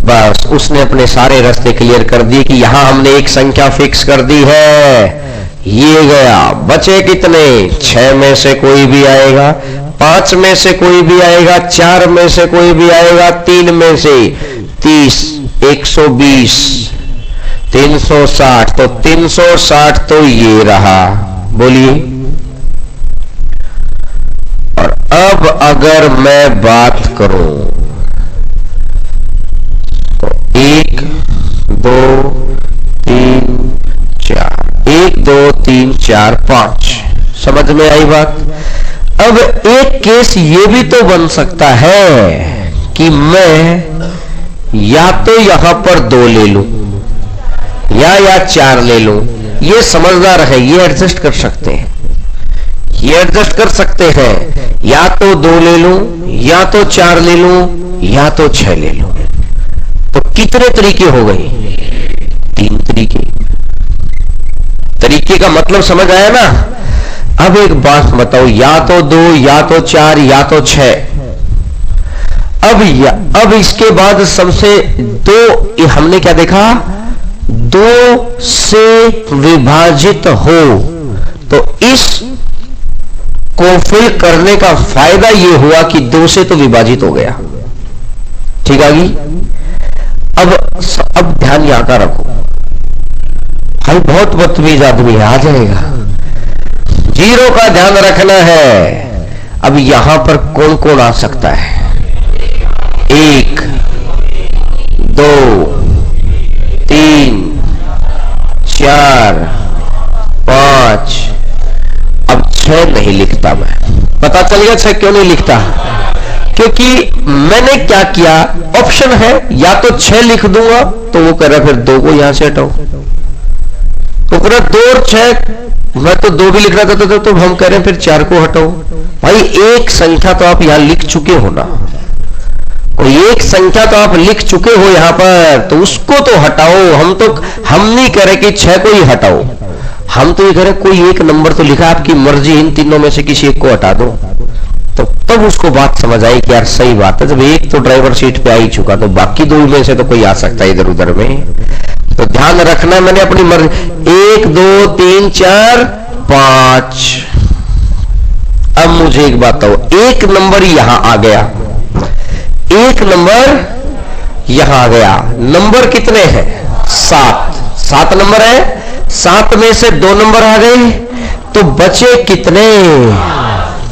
बस उसने अपने सारे रास्ते क्लियर कर दिए कि यहां हमने एक संख्या फिक्स कर दी है, ये गया। बचे कितने? 6 में से कोई भी आएगा, 5 में से कोई भी आएगा, 4 में से कोई भी आएगा, 3 में से 30, 120, 360। तो 360 तो ये रहा, बोलिए। और अब अगर मैं बात करूं तो 1 2 3 4, 1 2 3 4 5। समझ में आई बात? अब एक केस ये भी तो बन सकता है कि मैं या तो यहां पर 2 ले लूं या 4 ले लूं। ये समझदार है, ये एडजस्ट कर सकते हैं, ये एडजस्ट कर सकते हैं। या तो 2 ले लूं, या तो 4 ले लूं, या तो 6 ले लूं। तो कितने तरीके हो गए? 3 तरीके। तरीके का मतलब समझ आया ना? अब एक बात बताओ, या तो 2, या तो 4, या तो 6। अब इसके बाद सबसे 2 हमने क्या देखा? 2 से विभाजित हो, तो इस को फिल करने का फायदा यह हुआ कि 2 से तो विभाजित हो गया। ठीक आ गई। अब ध्यान यहां का रखो भाई, बहुत बदतमीज आदमी है, आ जाएगा। 0 का ध्यान रखना है। अब यहां पर कौन कौन आ सकता है? 1 2 3 4 5। अब 6 नहीं लिखता मैं। पता चल गया 6 क्यों नहीं लिखता? क्योंकि मैंने क्या किया, ऑप्शन है या तो 6 लिख दूंगा, तो वो कह रहा फिर 2 को यहां से हटाओ, तो पूरा 2 और 6, मैं तो 2 भी लिख रहा था, तो हम कह रहे हैं फिर 4 को हटाओ। भाई एक संख्या तो आप यहां लिख चुके हो ना, कोई एक संख्या तो आप लिख चुके हो यहां पर, तो उसको तो हटाओ। हम नहीं कह रहे कि 6 को ही हटाओ, हम तो ये कह रहे कोई एक नंबर तो लिखा, आपकी मर्जी, इन तीनों में से किसी एक को हटा दो। तो तब उसको बात समझ आई कि यार सही बात है, जब एक तो ड्राइवर सीट पे आ ही चुका, तो बाकी 2 में से तो कोई आ सकता है इधर उधर में। तो ध्यान रखना, मैंने अपनी मर्जी 1 2 3 4 5। अब मुझे एक बात बताओ, एक नंबर यहां आ गया, एक नंबर यहां आ गया, नंबर कितने हैं? 7 नंबर है। 7 में से 2 नंबर आ गए, तो बचे कितने?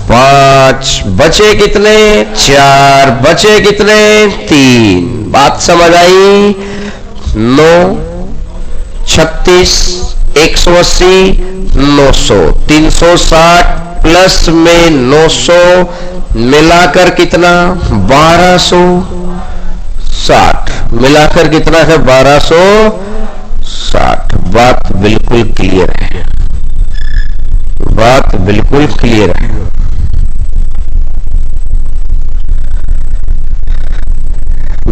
5। बचे कितने? 4। बचे कितने? 3। बात समझ आई? 9 36 180 900 360 प्लस में 900 मिलाकर कितना? 1260। मिलाकर कितना है? 1260। बात बिल्कुल क्लियर है, बात बिल्कुल क्लियर है।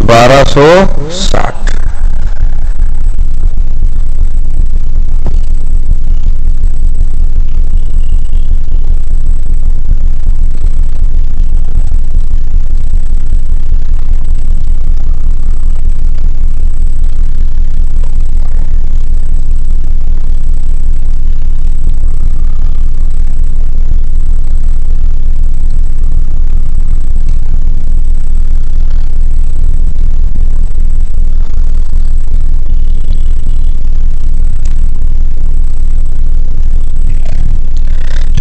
बारह सौ 60।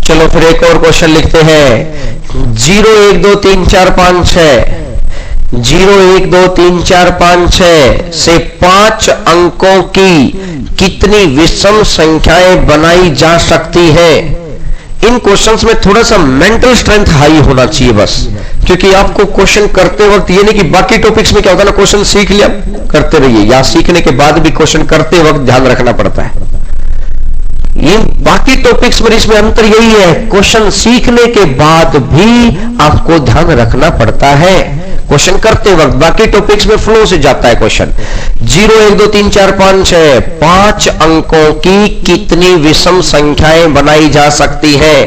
चलो फिर एक और क्वेश्चन लिखते हैं। 0 1 2 3 4 5 6 0 1 2 3 4 5 6 से 5 अंकों की कितनी विषम संख्याएं बनाई जा सकती है? इन क्वेश्चंस में थोड़ा सा मेंटल स्ट्रेंथ हाई होना चाहिए बस, क्योंकि आपको क्वेश्चन करते वक्त ये नहीं कि बाकी टॉपिक्स में क्या होता है ना, क्वेश्चन सीख लिया करते रहिए, या सीखने के बाद भी क्वेश्चन करते वक्त ध्यान रखना पड़ता है। ये बाकी टॉपिक्स में इसमें अंतर यही है, क्वेश्चन सीखने के बाद भी आपको ध्यान रखना पड़ता है क्वेश्चन करते वक्त। बाकी टॉपिक्स में फ्लो से जाता है क्वेश्चन। 0 1 2 3 4 5 6 5 अंकों की कितनी विषम संख्याएं बनाई जा सकती है?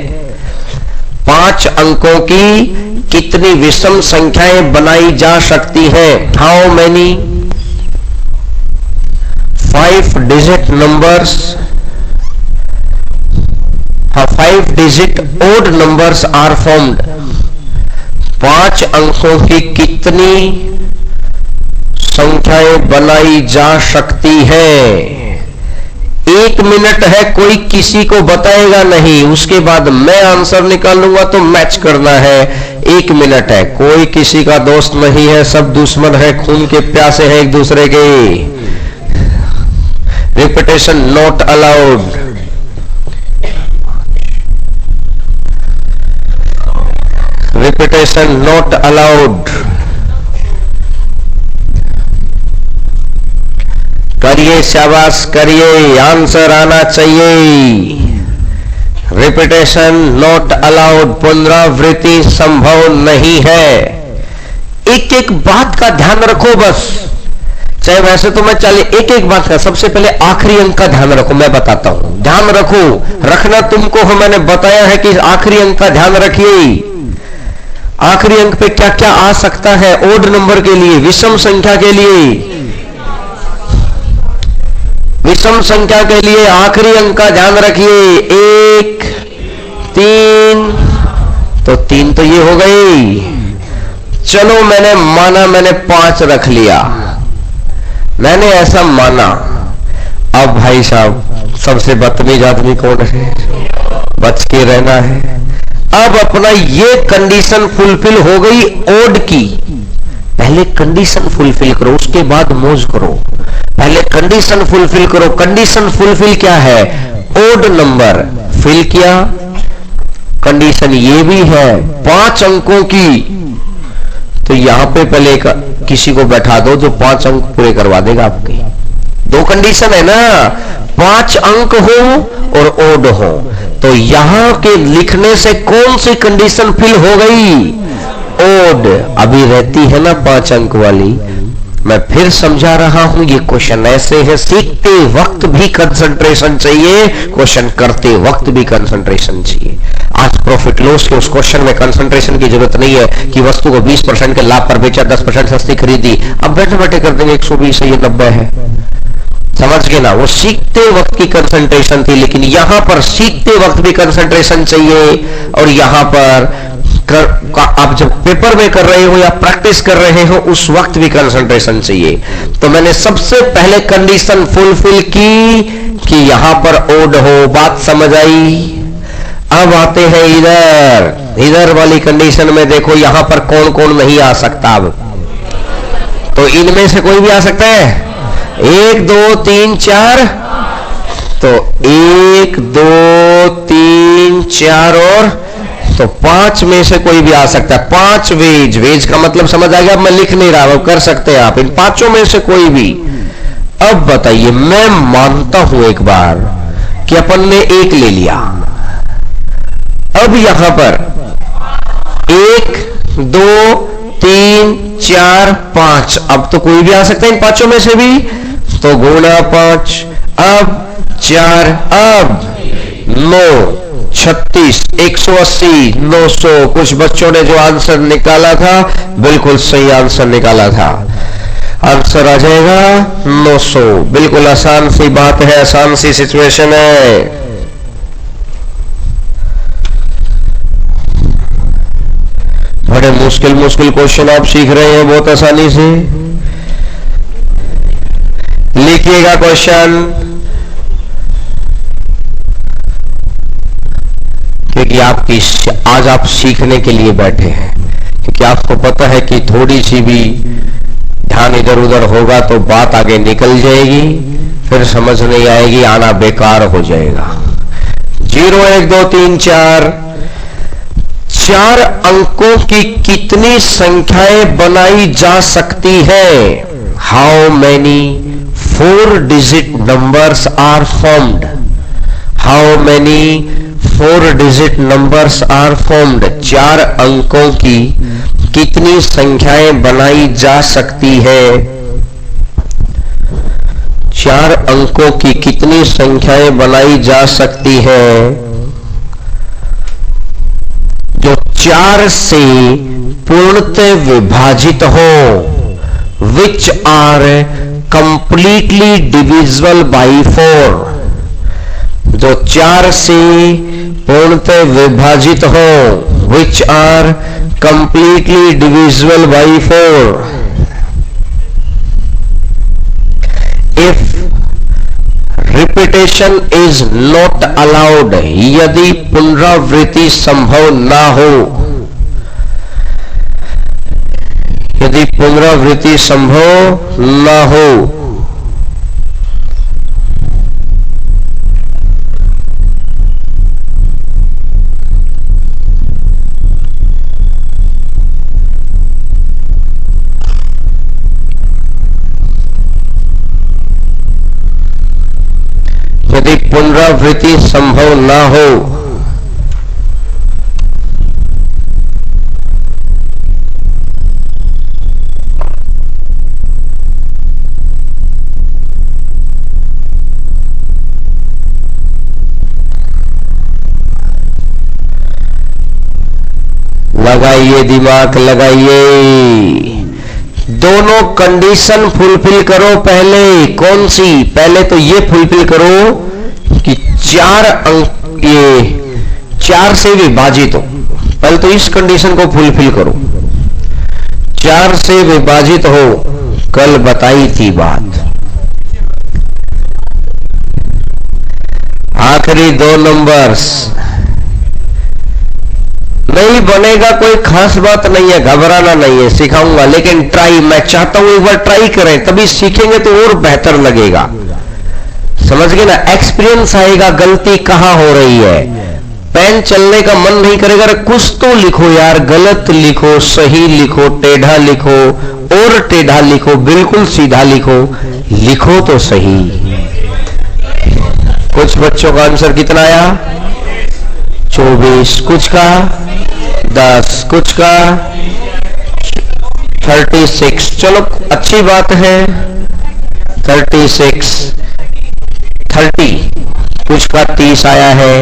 5 अंकों की कितनी विषम संख्याएं बनाई जा सकती है? How many 5 digit numbers, 5 digit odd numbers are formed. 5 अंकों की कितनी संख्याएं बनाई जा सकती है? 1 मिनट है, कोई किसी को बताएगा नहीं, उसके बाद मैं आंसर निकालूंगा तो मैच करना है। 1 मिनट है, कोई किसी का दोस्त नहीं है, सब दुश्मन है, खून के प्यासे हैं एक दूसरे के। Repetition not allowed. Repetition not allowed. करिए, शाबाश करिए, आंसर आना चाहिए। रिपीटेशन नॉट अलाउड, पुनरावृत्ति संभव नहीं है। एक एक बात का ध्यान रखो बस, चाहे वैसे तो मैं चले एक एक बात का, सबसे पहले आखिरी अंक का ध्यान रखो, मैं बताता हूं। ध्यान रखो, रखना तुमको हो, मैंने बताया है कि आखिरी अंक का ध्यान रखिए। आखिरी अंक पे क्या क्या आ सकता है ओड नंबर के लिए, विषम संख्या के लिए। विषम संख्या के लिए आखिरी अंक का ध्यान रखिए। 1 3, तो 3 तो ये हो गई। चलो मैंने माना, मैंने 5 रख लिया, मैंने ऐसा माना। अब भाई साहब सबसे बदतमीज आदमी कौन है? बच के रहना है। अब अपना ये कंडीशन फुलफिल हो गई ओड की। पहले कंडीशन फुलफिल करो, उसके बाद मौज करो। पहले कंडीशन फुलफिल करो। कंडीशन फुलफिल क्या है? ओड नंबर फिल किया। कंडीशन ये भी है 5 अंकों की, तो यहां पे पहले किसी को बैठा दो जो 5 अंक पूरे करवा देगा आपके। 2 कंडीशन है ना, 5 अंक हो और ओड हो। तो यहां के लिखने से कौन सी कंडीशन फिल हो गई? ओड। अभी रहती है ना 5 अंक वाली। मैं फिर समझा रहा हूं, ये क्वेश्चन ऐसे है, सीखते वक्त भी कंसंट्रेशन चाहिए, क्वेश्चन करते वक्त भी कंसंट्रेशन चाहिए। आज प्रॉफिट लॉस के उस क्वेश्चन में कंसंट्रेशन की जरूरत नहीं है कि वस्तु को 20% के लाभ पर बेचा, 10% सस्ती खरीदी। अब बैठे बैठे कर देंगे 120 है, ये 90 है। समझ गए ना? वो सीखते वक्त की कंसंट्रेशन थी, लेकिन यहां पर सीखते वक्त भी कंसंट्रेशन चाहिए। और यहां पर आप जब पेपर में कर रहे हो या प्रैक्टिस कर रहे हो उस वक्त भी कंसंट्रेशन चाहिए। तो मैंने सबसे पहले कंडीशन फुलफिल की कि यहां पर ओड हो। बात समझ आई? अब आते हैं इधर वाली कंडीशन में। देखो यहां पर कौन कौन नहीं आ सकता। अब तो इनमें से कोई भी आ सकता है। 1 2 3 4, तो 1 2 3 4 और तो 5 में से कोई भी आ सकता है। 5 वेज का मतलब समझ आ गया? अब मैं लिख नहीं रहा, कर सकते हैं आप इन 5 में से कोई भी। अब बताइए, मैं मानता हूं एक बार कि अपन ने 1 ले लिया। अब यहां पर 1 2 3 4 5, अब तो कोई भी आ सकता है इन 5 में से भी, तो गुणा 5, अब 4, अब 9 36 180 900। कुछ बच्चों ने जो आंसर निकाला था बिल्कुल सही आंसर निकाला था। आंसर आ जाएगा 900। बिल्कुल आसान सी बात है, आसान सी सिचुएशन है। बड़े मुश्किल क्वेश्चन आप सीख रहे हैं बहुत आसानी से। लिखिएगा क्वेश्चन, क्योंकि आज आप सीखने के लिए बैठे हैं। क्योंकि आपको पता है कि थोड़ी सी भी ध्यान इधर उधर होगा तो बात आगे निकल जाएगी, फिर समझ नहीं आएगी, आना बेकार हो जाएगा। 0 1 2 3 4 अंकों की कितनी संख्याएं बनाई जा सकती है? How many 4 digit numbers are formed? How many 4 digit numbers are formed? 4 अंकों की कितनी संख्याएं बनाई जा सकती है? 4 अंकों की कितनी संख्याएं बनाई जा सकती है जो 4 से पूर्णतः विभाजित हो? Which are completely divisible by 4? जो 4 से पूर्णतः विभाजित हो, which are completely divisible by 4? If repetition is not allowed, यदि पुनरावृत्ति संभव ना हो, यदि पुनरावृत्ति संभव ना हो, यदि पुनरावृत्ति संभव ना हो, लगाइए दिमाग लगाइए। दोनों कंडीशन फुलफिल करो। पहले कौन सी? पहले तो ये फुलफिल करो कि 4 अंक, ये 4 से विभाजित हो, पहले तो इस कंडीशन को फुलफिल करो। 4 से विभाजित हो, कल बताई थी बात। आखिरी 2 नंबर्स नहीं बनेगा, कोई खास बात नहीं है, घबराना नहीं है, सिखाऊंगा, लेकिन ट्राई, मैं चाहता हूं एक बार ट्राई करें, तभी सीखेंगे तो और बेहतर लगेगा। समझ गए ना, एक्सपीरियंस आएगा गलती कहां हो रही है। पेन चलने का मन नहीं करेगा, अरे कुछ तो लिखो यार, गलत लिखो, सही लिखो, टेढ़ा लिखो, और टेढ़ा लिखो, बिल्कुल सीधा लिखो, लिखो तो सही। कुछ बच्चों का आंसर कितना आया? 24, कुछ का 10, कुछ का 36। चलो अच्छी बात है, 36, 30, कुछ का 30 आया है।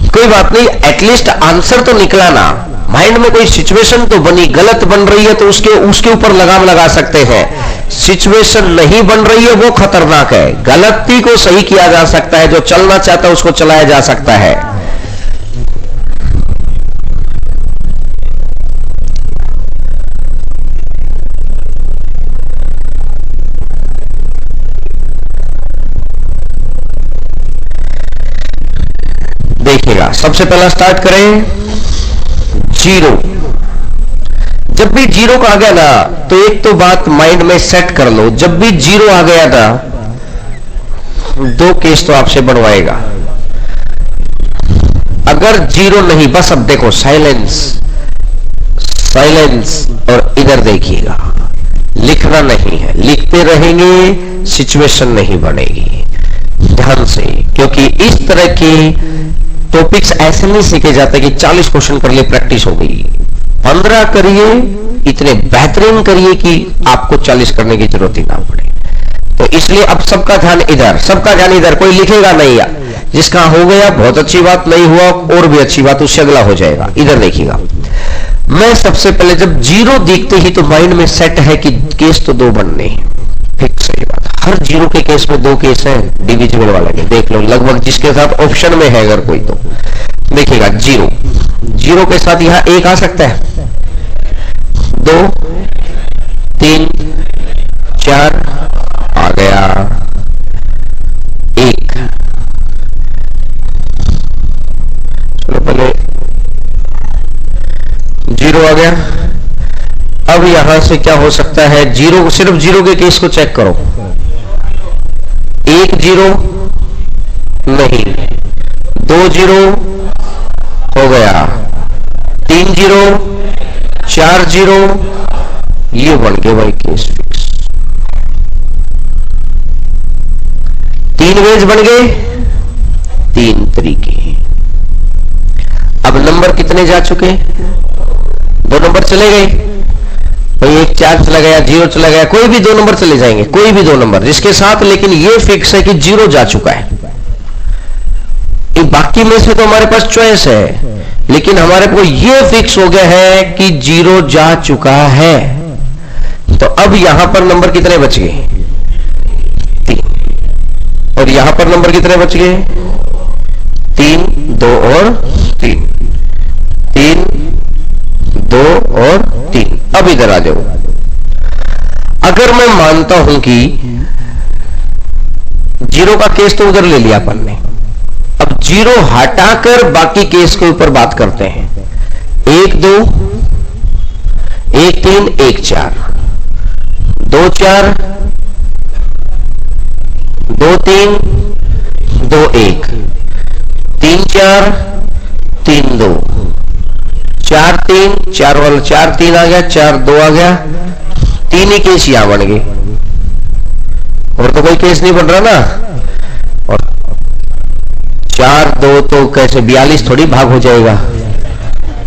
कोई बात नहीं, एटलीस्ट आंसर तो निकला ना। माइंड में कोई सिचुएशन तो बनी, गलत बन रही है तो उसके ऊपर लगाम लगा सकते हैं। सिचुएशन नहीं बन रही है वो खतरनाक है। गलती को सही किया जा सकता है, जो चलना चाहता है उसको चलाया जा सकता है। देखिएगा, सबसे पहला स्टार्ट करें 0। जब भी 0 का आ गया ना, तो एक तो बात माइंड में सेट कर लो, जब भी 0 आ गया ना, 2 केस तो आपसे बनवाएगा। अगर 0 नहीं, बस अब देखो, साइलेंस, साइलेंस, और इधर देखिएगा, लिखना नहीं है, लिखते रहेंगे सिचुएशन नहीं बनेगी, ध्यान से। क्योंकि इस तरह की टॉपिक्स ऐसे नहीं सीखे जाते कि 40 क्वेश्चन कर लिए प्रैक्टिस हो गई। 15 करिए, इतने बेहतरीन करिए कि आपको 40 करने की जरूरत ही ना पड़े। तो इसलिए अब सबका ध्यान इधर, सबका ध्यान इधर, कोई लिखेगा नहीं। जिसका हो गया बहुत अच्छी बात, नहीं हुआ और भी अच्छी बात, उससे अगला हो जाएगा। इधर देखिएगा, मैं सबसे पहले जब 0 देखते ही तो माइंड में सेट है कि केस तो 2 बनने हैं। फिक्स है ये बात, हर 0 के केस में 2 केस हैं डिविजिबल वाले के, देख लो लगभग जिसके साथ ऑप्शन में है अगर कोई तो देखिएगा। 0 के साथ यहां 1 आ सकता है, 2, 3, 4 आ गया, 1। चलो पहले 0 आ गया। अब यहां से क्या हो सकता है? 0, सिर्फ 0 के केस को चेक करो। 1 0 नहीं, 2 0 हो गया, 3 0, 4 0, ये बन गए भाई केस फिक्स। 3 वेज बन गए, 3 तरीके। अब नंबर कितने जा चुके? 2 नंबर चले गए भाई, 1 4 चला गया, 0 चला गया, कोई भी 2 नंबर चले जाएंगे, कोई भी 2 नंबर जिसके साथ, लेकिन ये फिक्स है कि 0 जा चुका है। बाकी में से तो हमारे पास चॉइस है, लेकिन हमारे को ये फिक्स हो गया है कि 0 जा चुका है। तो अब यहां पर नंबर कितने बच गए? 3। और यहां पर नंबर कितने बच गए? 3, 2 और 3, 3, 2 और 3। अब इधर आ जाओ। अगर मैं मानता हूं कि 0 का केस तो उधर ले लिया अपन ने, अब 0 हटाकर बाकी केस के ऊपर बात करते हैं। 1 2, 1 3, 1 4, 2 4, 2 3, 2 1, 3 4, 3 2, 4 3, 4 वाला 4 3 आ गया, 4 2 आ गया, 3 ही केस यहां बन गए, और तो कोई केस नहीं बन रहा ना। और 4 2 तो कैसे 42 थोड़ी भाग हो जाएगा,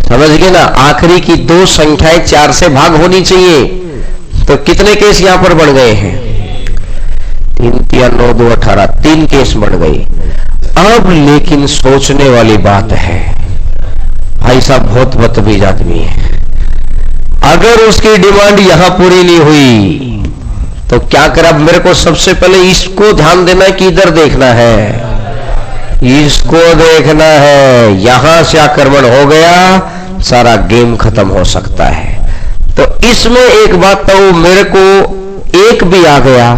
समझ गए ना। आखिरी की 2 संख्याएं 4 से भाग होनी चाहिए। तो कितने केस यहां पर बढ़ गए हैं? 3 3 9 2 18, 3 केस बढ़ गए। अब लेकिन सोचने वाली बात है, भाई साहब बहुत बदतमीज आदमी है, अगर उसकी डिमांड यहां पूरी नहीं हुई तो क्या करा? मेरे को सबसे पहले इसको ध्यान देना है कि इधर देखना है, इसको देखना है, यहां से आक्रमण हो गया सारा गेम खत्म हो सकता है। तो इसमें एक बात तो मेरे को एक भी आ गया,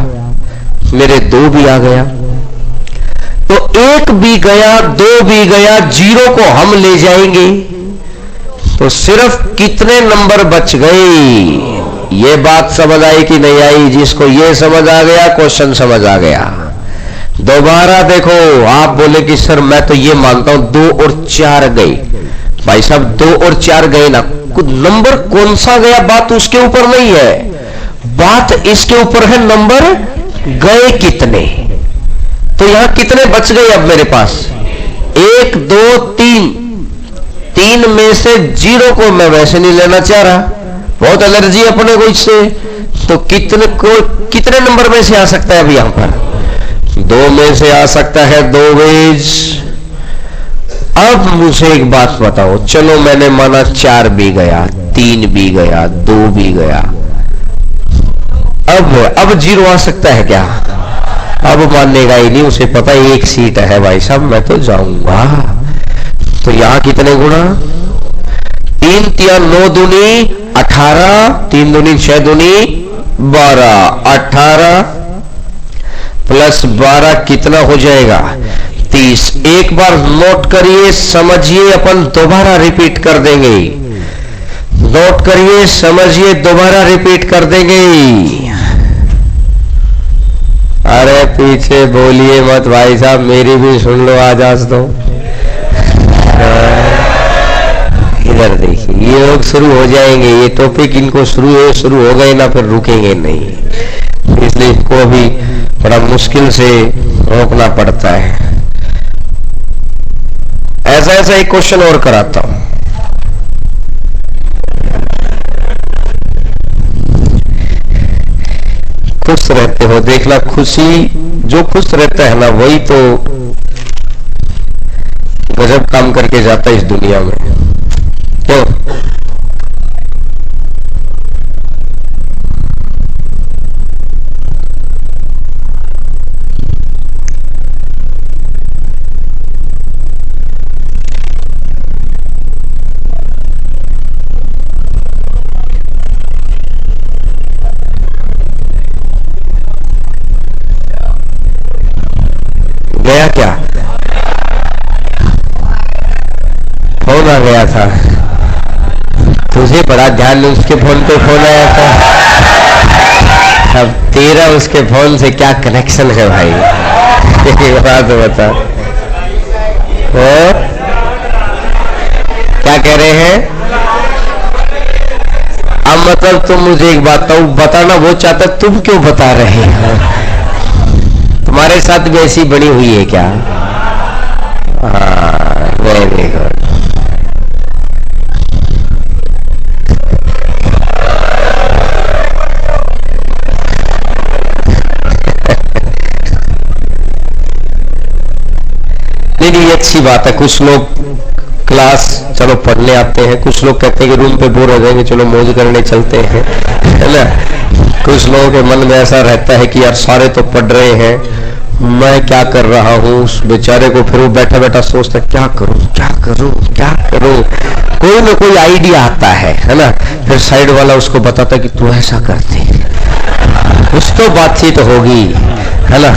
मेरे दो भी आ गया, तो एक भी गया, दो भी गया, जीरो को हम ले जाएंगे तो सिर्फ कितने नंबर बच गए? ये बात समझ आई कि नहीं आई? जिसको ये समझ आ गया, क्वेश्चन समझ आ गया। दोबारा देखो, आप बोले कि सर मैं तो ये मानता हूं 2 और 4 गए। भाई साहब 2 और 4 गए ना, नंबर कौन सा गया बात उसके ऊपर नहीं है, बात इसके ऊपर है नंबर गए कितने। तो यहां कितने बच गए अब मेरे पास? 1 2 3, 3 में से 0 को मैं वैसे नहीं लेना चाह रहा, बहुत एलर्जी अपने को इससे। तो कितने नंबर में से आ सकता है अभी यहां पर? 2 में से आ सकता है 2 वेज। अब मुझे एक बात बताओ, चलो मैंने माना 4 भी गया, 3 भी गया, 2 भी गया, अब 0 आ सकता है क्या? अब मानेगा ही नहीं, उसे पता है 1 सीट है भाई साहब, मैं तो जाऊंगा। तो यहां कितने गुणा? 3 3 9 दूनी 18, 3 दूनी 6 दूनी 12, 18 प्लस 12 कितना हो जाएगा? 30। एक बार नोट करिए, समझिए, अपन दोबारा रिपीट कर देंगे। नोट करिए, समझिए, दोबारा रिपीट कर देंगे। अरे पीछे बोलिए मत भाई साहब, मेरी भी सुन लो आज तो। इधर देखिए, ये लोग शुरू हो जाएंगे, ये टॉपिक इनको शुरू हो गए ना, फिर रुकेंगे नहीं, इसलिए इनको अभी बड़ा मुश्किल से रोकना पड़ता है। ऐसा एक क्वेश्चन और कराता हूं। खुश रहते हो, देखना, खुशी, जो खुश रहता है ना वही तो गजब काम करके जाता है इस दुनिया में। क्यों? गया क्या? फोन आ गया था, तुझे बड़ा ध्यान नहीं, उसके फोन पे फोन आया था। अब तेरा उसके फोन से क्या कनेक्शन है भाई? एक बात बता, क्या कह रहे हैं? अब मतलब तुम मुझे एक बात बताना वो चाहता, तुम क्यों बता रहे हो? तुम्हारे साथ भी ऐसी बनी हुई है क्या? हाँ, वेरी गुड। नहीं, ये अच्छी बात है। कुछ लोग क्लास चलो पढ़ने आते हैं, कुछ लोग कहते हैं कि रूम पे बोर हो जाएंगे, चलो मौज करने चलते हैं, है ना। कुछ लोगों के मन में ऐसा रहता है कि यार सारे तो पढ़ रहे हैं, मैं क्या कर रहा हूँ। उस बेचारे को फिर वो बैठा बैठा सोचता है क्या करूं क्या करूं क्या करूं, कोई ना कोई आइडिया आता है ना। फिर साइड वाला उसको बताता है कि तू ऐसा करते, कुछ तो बातचीत होगी, है ना।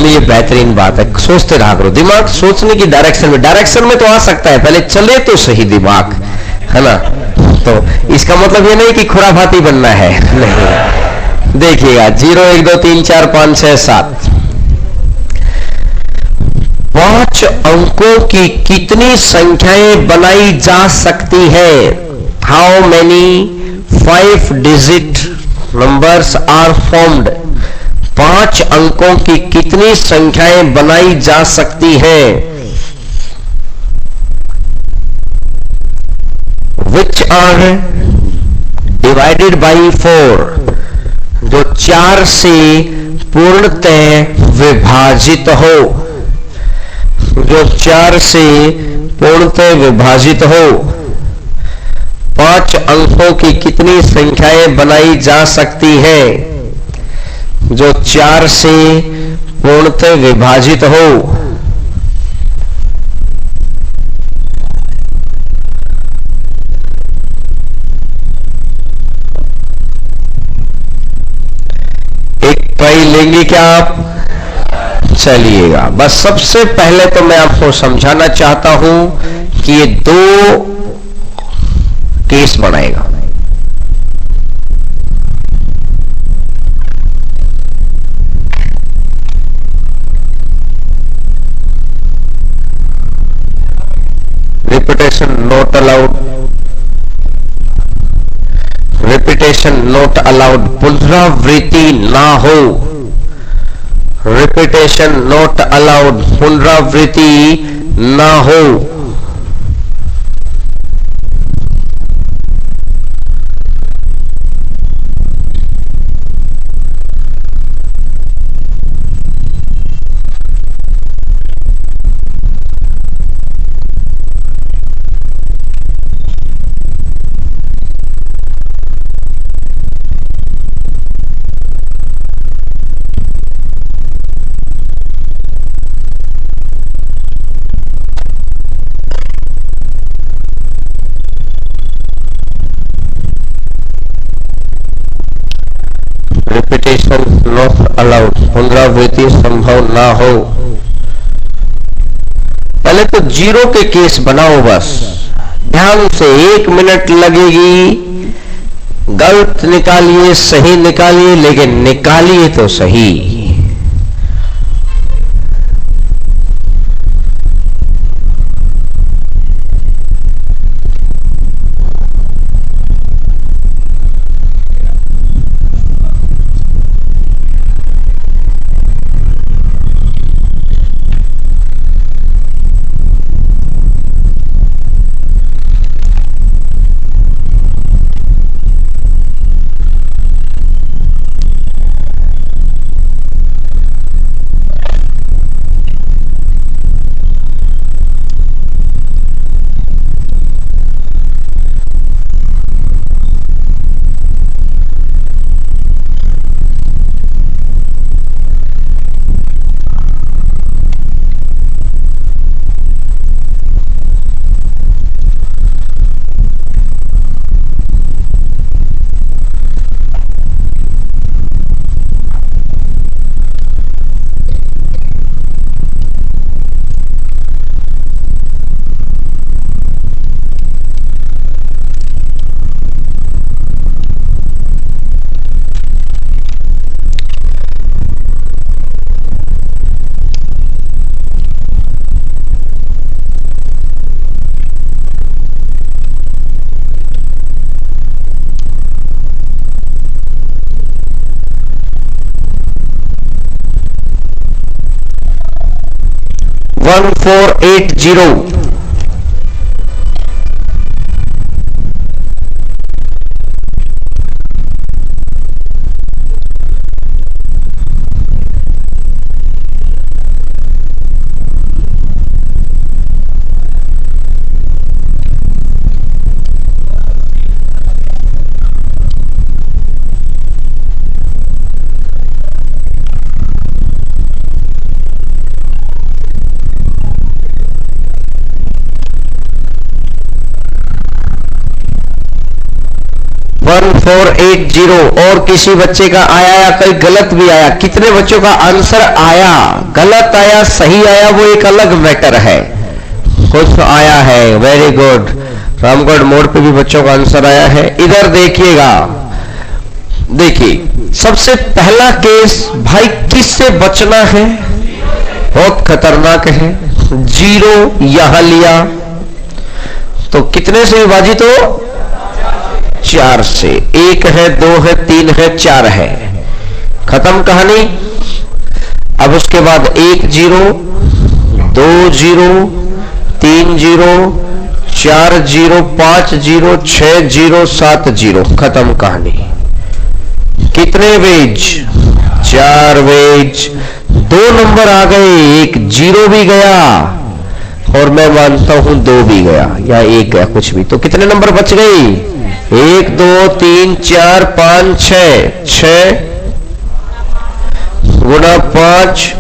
ये बेहतरीन बात है, सोचते रहा करो। दिमाग सोचने की डायरेक्शन में तो आ सकता है, पहले चले तो सही दिमाग, है ना। तो इसका मतलब ये नहीं कि खुराफाती बनना है, नहीं। देखिएगा 0 1 2 3 4 5 6 7, 5 अंकों की कितनी संख्याएं बनाई जा सकती है? How many 5 digit numbers are formed? 5 अंकों की कितनी संख्याएं बनाई जा सकती हैं? Which are divided by 4, जो 4 से पूर्णतः विभाजित हो, जो 4 से पूर्णतः विभाजित हो। 5 अंकों की कितनी संख्याएं बनाई जा सकती हैं जो 4 से पूर्णतः विभाजित हो? ट्राई लेंगे क्या आप? चलिएगा, बस सबसे पहले तो मैं आपको समझाना चाहता हूं कि ये दो केस बनाएगा। Repetition not allowed, repetition not allowed, पुनरावृत्ति ना हो, रिपीटेशन नॉट अलाउड, पुनरावृत्ति ना हो। रिपीटेशन नॉट अलाउड, पुनरावृत्ति संभव ना हो। पहले तो जीरो के केस बनाओ, बस ध्यान से, 1 मिनट लगेगी। गलत निकालिए सही निकालिए, लेकिन निकालिए तो सही। वन 1480। वन 1480। और किसी बच्चे का आया या कोई गलत भी आया, कितने बच्चों का आंसर आया, गलत आया सही आया वो एक अलग मैटर है। कुछ आया है, वेरी गुड। रामगढ़ मोड़ पे भी बच्चों का आंसर आया है। इधर देखिएगा, देखिए सबसे पहला केस, भाई किससे बचना है, बहुत खतरनाक है। जीरो यहां लिया तो कितने से विभाजित हो, 4 से। 1 है, 2 है, 3 है, 4 है, खत्म कहानी। अब उसके बाद 1 0, 2 0, 3 0, 4 0, 5 0, 6 0, 7 0, खत्म कहानी। कितने वेज, 4 वेज। 2 नंबर आ गए, एक 0 भी गया और मैं मानता हूं 2 भी गया या 1 गया, कुछ भी। तो कितने नंबर बच गई, 1 2 3 4 5 6, 6 गुणा 5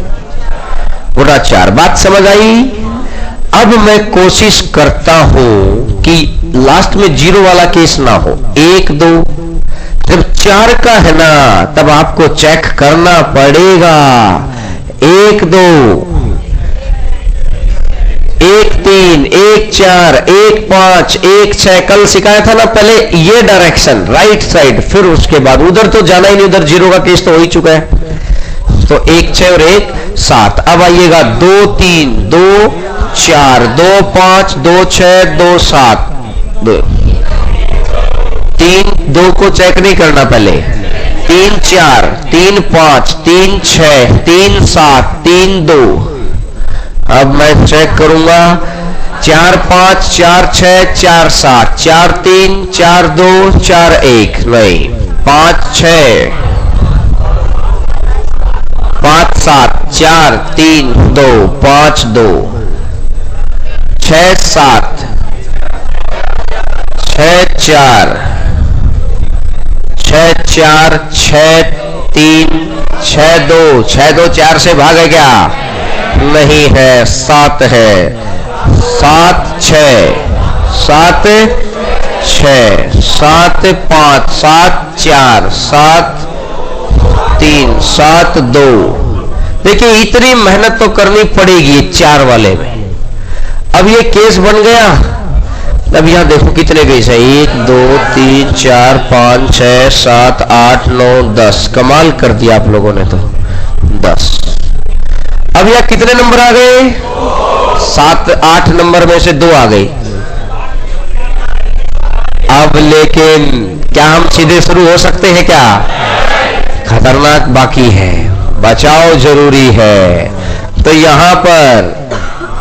गुणा 4। बात समझ आई। अब मैं कोशिश करता हूं कि लास्ट में 0 वाला केस ना हो। 1 2, जब 4 का है ना तब आपको चेक करना पड़ेगा। 1 2 1 3 1 4 1 5 1 6 कल सिखाया था ना पहले ये डायरेक्शन राइट साइड, फिर उसके बाद उधर तो जाना ही नहीं, उधर 0 का केस तो हो ही चुका है। तो 1 6 और 1 7। अब आइएगा 2 3 2 4 2 5 2 6 2 7 3 2 को चेक नहीं करना पहले, 3 4 3 5 3 6 3 7 3 2। अब मैं चेक करूंगा 4 5 4 6 4 7 4 3 4 2 4 1 नहीं 5 6 5 7 4 3 2 5 2 6 7 6 4 6 4 6 3 6 2 6 2 4 से भागे क्या? नहीं है, 7 है। 7 6 7 6 7 5 7 4 7 3 7 2। देखिए इतनी मेहनत तो करनी पड़ेगी 4 वाले में। अब ये केस बन गया। अब यहां देखो कितने केस है, 1 2 3 4 5 6 7 8 9 10। कमाल कर दिया आप लोगों ने तो 10। अब यहां कितने नंबर आ गए? 7 8 नंबर में से 2 आ गई। अब लेकिन क्या हम सीधे शुरू हो सकते हैं क्या? खतरनाक बाकी है, बचाव जरूरी है। तो यहां पर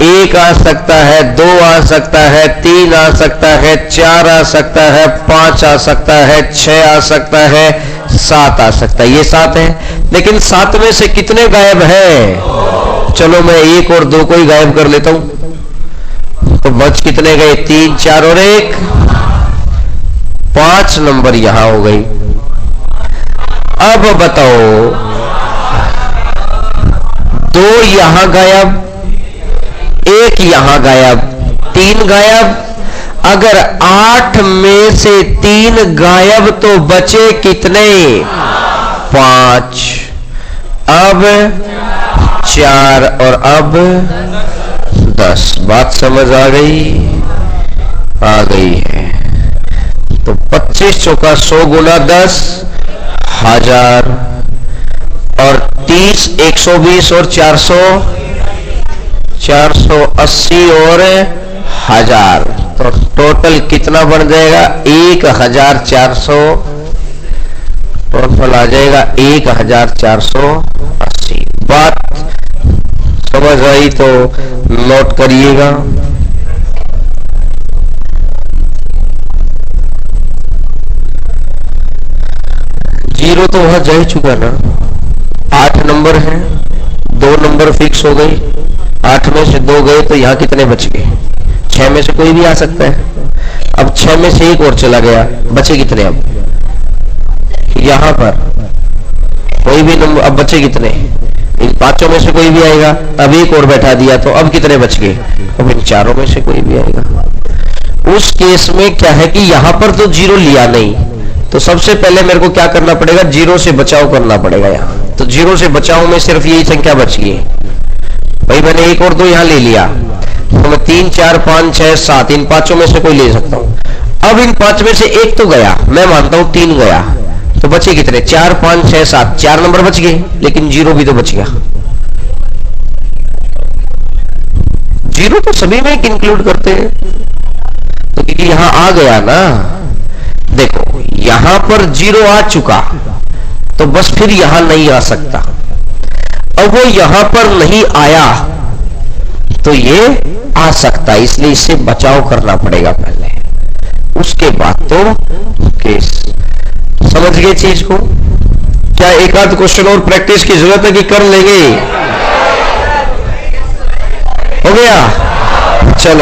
1 आ सकता है, 2 आ सकता है, 3 आ सकता है, 4 आ सकता है, 5 आ सकता है, 6 आ सकता है, 7 आ सकता है। ये 7 है, लेकिन 7 में से कितने गायब है? चलो मैं 1 और 2 को ही गायब कर लेता हूं। तो बच कितने गए? 3 4 और 1 5 नंबर यहां हो गई। अब बताओ 2 यहां गायब, 1 यहां गायब, 3 गायब। अगर 8 में से 3 गायब तो बचे कितने? 5। अब 4 और अब 10। बात समझ आ गई? आ गई है। तो 25 चौका 100 गुना 10 1000 और 30 120 और 400 480 और 1000। तो टोटल कितना बन जाएगा? 1400। टोटल आ जाएगा 1480। बात समझ आई तो नोट करिएगा। जीरो तो वहां जा ही चुका ना। 8 नंबर है, 2 नंबर फिक्स हो गई। 8 में से 2 गए तो यहां कितने बच गए? 6 में से कोई भी आ सकता है। अब 6 में से 1 और चला गया, बचे कितने? अब यहां पर कोई भी नंबर, अब बचे कितने? इन 5 में से कोई भी आएगा। अब 1 और बैठा दिया तो अब कितने बच गए? अब इन 4 में से कोई भी आएगा। उस केस में क्या है कि यहां पर तो 0 लिया नहीं, तो सबसे पहले मेरे को क्या करना पड़ेगा? 0 से बचाव करना पड़ेगा यहां। तो 0 से बचाव में सिर्फ यही संख्या बच गई भाई। मैंने 1 और 2 यहां ले लिया, तो मैं 3 4 5 6 7 इन 5 में से कोई ले सकता हूं। अब इन 5 में से 1 तो गया, मैं मानता हूं 3 गया, तो बचे कितने? 4 5 6 7। 4 नंबर बच गए, लेकिन 0 भी तो बच गया। 0 तो सभी में इंक्लूड करते हैं, तो क्योंकि यहां आ गया ना। देखो यहां पर 0 आ चुका, तो बस फिर यहां नहीं आ सकता। अब वो यहां पर नहीं आया तो ये आ सकता है, इसलिए इससे बचाव करना पड़ेगा पहले, उसके बाद तो केस। समझ गए चीज को? क्या एक आध क्वेश्चन और प्रैक्टिस की जरूरत है कि कर लेंगे? हो गया? चलो